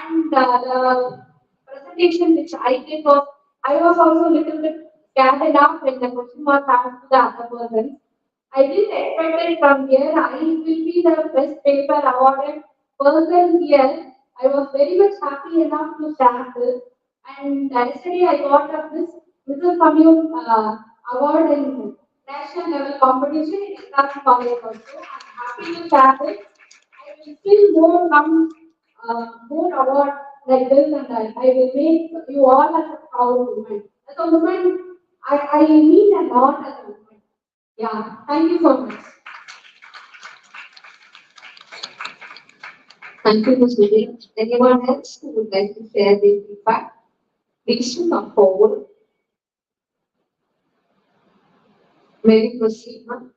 And the presentation which I did was, I was also a little bit scared enough when the question was asked to the other person. I didn't expect it from here. I will be the best paper awarded person here. I was very much happy enough to share this. And yesterday I got this Mrs. Commune award in national level competition in class college also. I'm happy to share this. I will still more come more award like this, and I will make you all as a proud woman. As a woman, I mean a lot as a woman. Yeah, thank you so much. Thank you, Ms. Vivian. Anyone else who would like to share their feedback? Please to come forward. May we proceed, ma'am?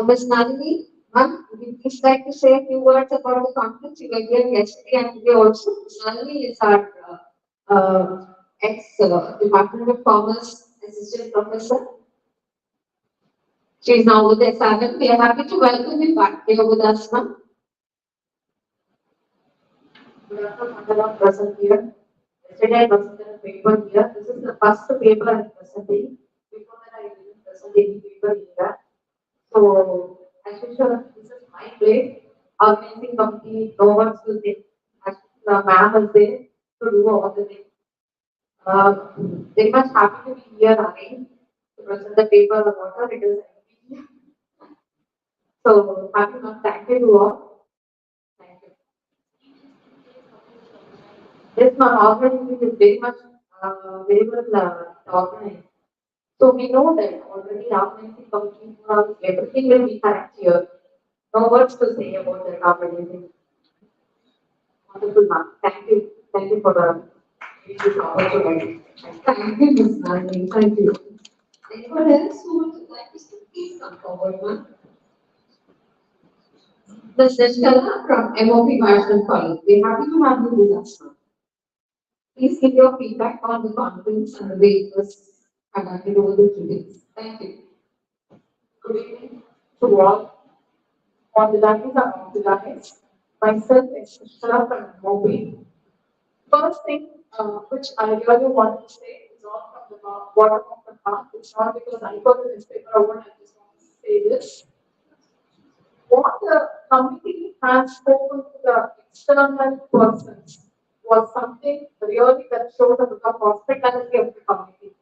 Ms. Nalini, ma'am, would you please like to say a few words about the conference you were here yesterday and today also? Ms. Nalini is our ex-Department of Commerce Assistant Professor. She is now with S7. We are happy to welcome you back here with us, ma'am. Good afternoon, Mandala present here. Yesterday I presented a paper here. This is the first paper I'm presenting. Before that I didn't present any paper here. So, as usual, this is my place. Organizing committee, no one will take. The ma'am is there to do all the things. Very much happy to be here again to present the paper on water. It is so happy to thank you to all. Thank you. Yes, my organizing is very well organized. So we know that already organizing committee, everything will be correct here. No words to say about the organizing. Wonderful, ma'am. Thank you. Thank you for this opportunity. Thank you, Ms. Nalini. Thank you. Anyone else who would like to speak? Please come forward, ma'am. Ms. Nishkala from MOP Marshall College. We're happy to have you with us, ma'am. Please give your feedback on the conference and the way it was conducted over the 2 days. Thank you. Good evening to all. On the lines and on the lines, myself is Shara from Mobile. First thing which I really want to say is all from the bottom of the heart. It's not because I got the newspaper award, I just want to say this. What the committee has spoken to the external persons was something really that showed the hospitality of the committee.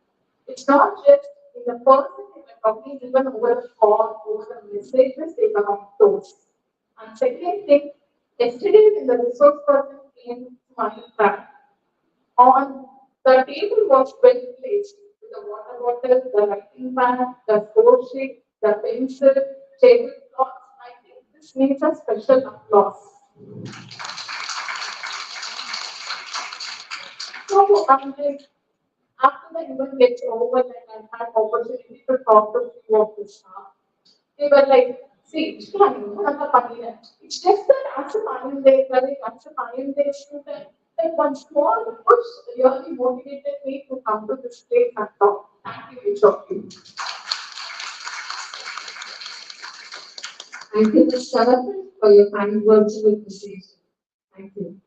It's not just in the person in the company, even over the call, over the messages they come those. And second thing, yesterday when the resource person came to my track, on the table was well placed with the water bottle, the writing pad, the score sheet, the pencil, tablecloth. I think this needs a special applause. So I'm like, after the event gets over and I had opportunity to talk to few of the staff, they were like, see, it's just that as a Pioneer Day student, like one small push really motivated me to come to this place and talk. Thank you, each of you. Thank you, Ms. Sarath, for your kind words of appreciation. Thank you.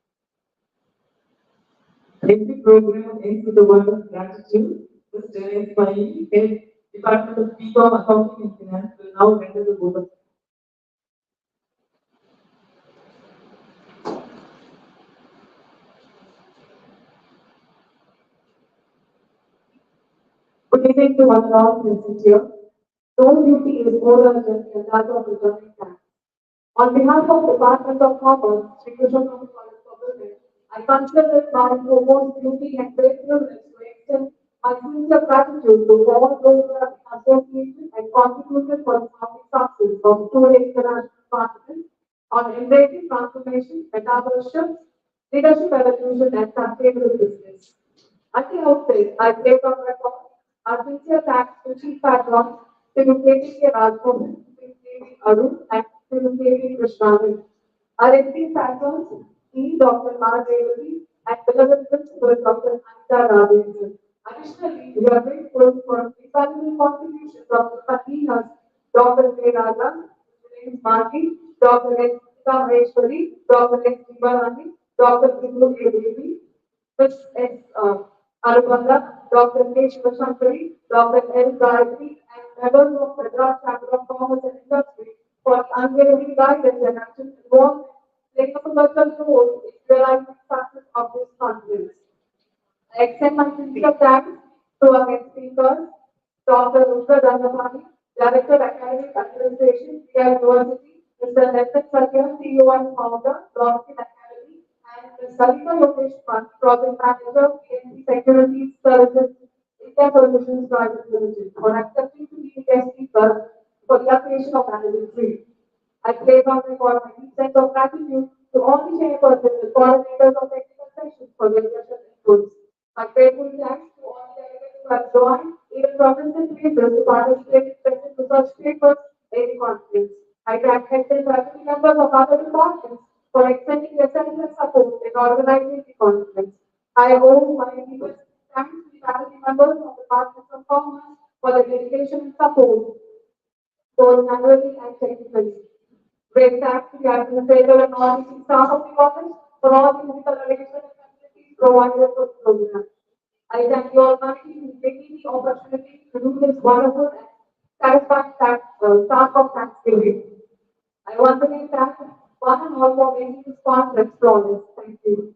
Every program ends with a word of gratitude. Mr. Ismail, head Department of People, Accounting and Finance, will now render the vote of good evening to one and all present here. Loan duty is more than just the data of returning tax. On behalf of the Department of Commerce, Sri Krishna College Government, I consider it my foremost duty and great privilege to extend my sincere gratitude to all those who have associated and contributed for the public success of two-day international conference on embracing transformation, metaverse, leadership evolution, and sustainable business. At the outset, I take on record our sincere thanks to Chief Patron, Sri KTK Rajmohan, Sri Arun, and Sri K. Krishnan. Our esteemed patrons, E. Dr. R. Revati, and beloved principal Dr. Anita Rajesh. Additionally, we are grateful for the valuable contributions of the conveners, Dr. K. Raja, James Marty, Dr. S. Kameshwari, Dr. S. Divarani, Dr. Bindu A. Devi, Ms. S. Arubanda, Dr. K. Shivashankari, Dr. L. Gayatri, and members of the Madras Chapter of Commerce and Industry for unwavering guidance and active involvement, playing a pivotal role in realizing the success of this conference. I extend my sincere thanks to our guest speakers, Dr. Rudra Dandapani, Director Academic Administration, PI University, Mr. Nestor Satya, CEO and Founder, Broadfield Academy, and Ms. Salika Lokeshman, Project Manager, PNC Securities Services, India Solutions Private Limited, for accepting to be the guest speaker for the creation of Analytic 3. I place on record my deep sense of gratitude to all the chairpersons and coordinators of technical sessions for their precious inputs. My grateful thanks to all the delegates who have joined, even progressive leaders to participate in present research papers in the conference. I thank heads and faculty members of other departments for extending their selfless support in organizing the conference. I owe my deepest thanks to the faculty members of the Department of Commerce for their dedication and support, both manually and technically. Great thanks to the administrator and all the staff of the office for all the physical arrangements and facilities provided for the program. I thank you Almighty for giving me the opportunity to do this wonderful and satisfying task of Thanksgiving. I once again thank one and all for making this conference flawless. Thank you.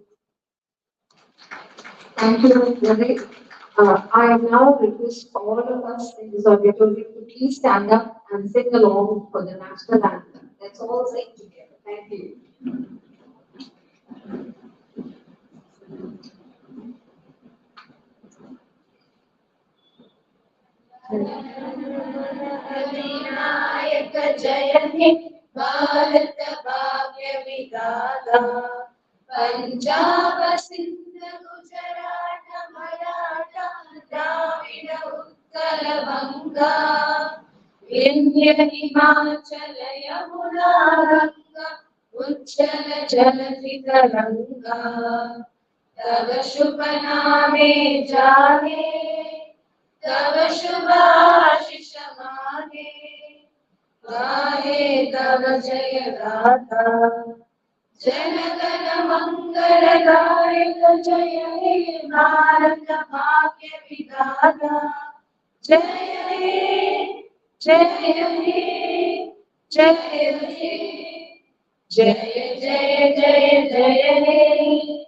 Thank you, Ms. Vivek. I now request all of us in this auditorium to please stand up and sing along for the national anthem. Let's all sing together. Thank you. Vinayak जय हे भारत भाग्य विधाता पंजाब सिंध गुजरात मराठा द्राविड उत्कल बंगा विंध्य हिमाचल यमुना गंगा उच्चल जलधि तरंगा तव शुभ नामे जागे तव शुभ आशीष मागे गाहे तव जय गाथा जन गण मंगल गायक जय हे भारत भाग्य विधाता जय हे जय हे जय हे जय जय जय जय हे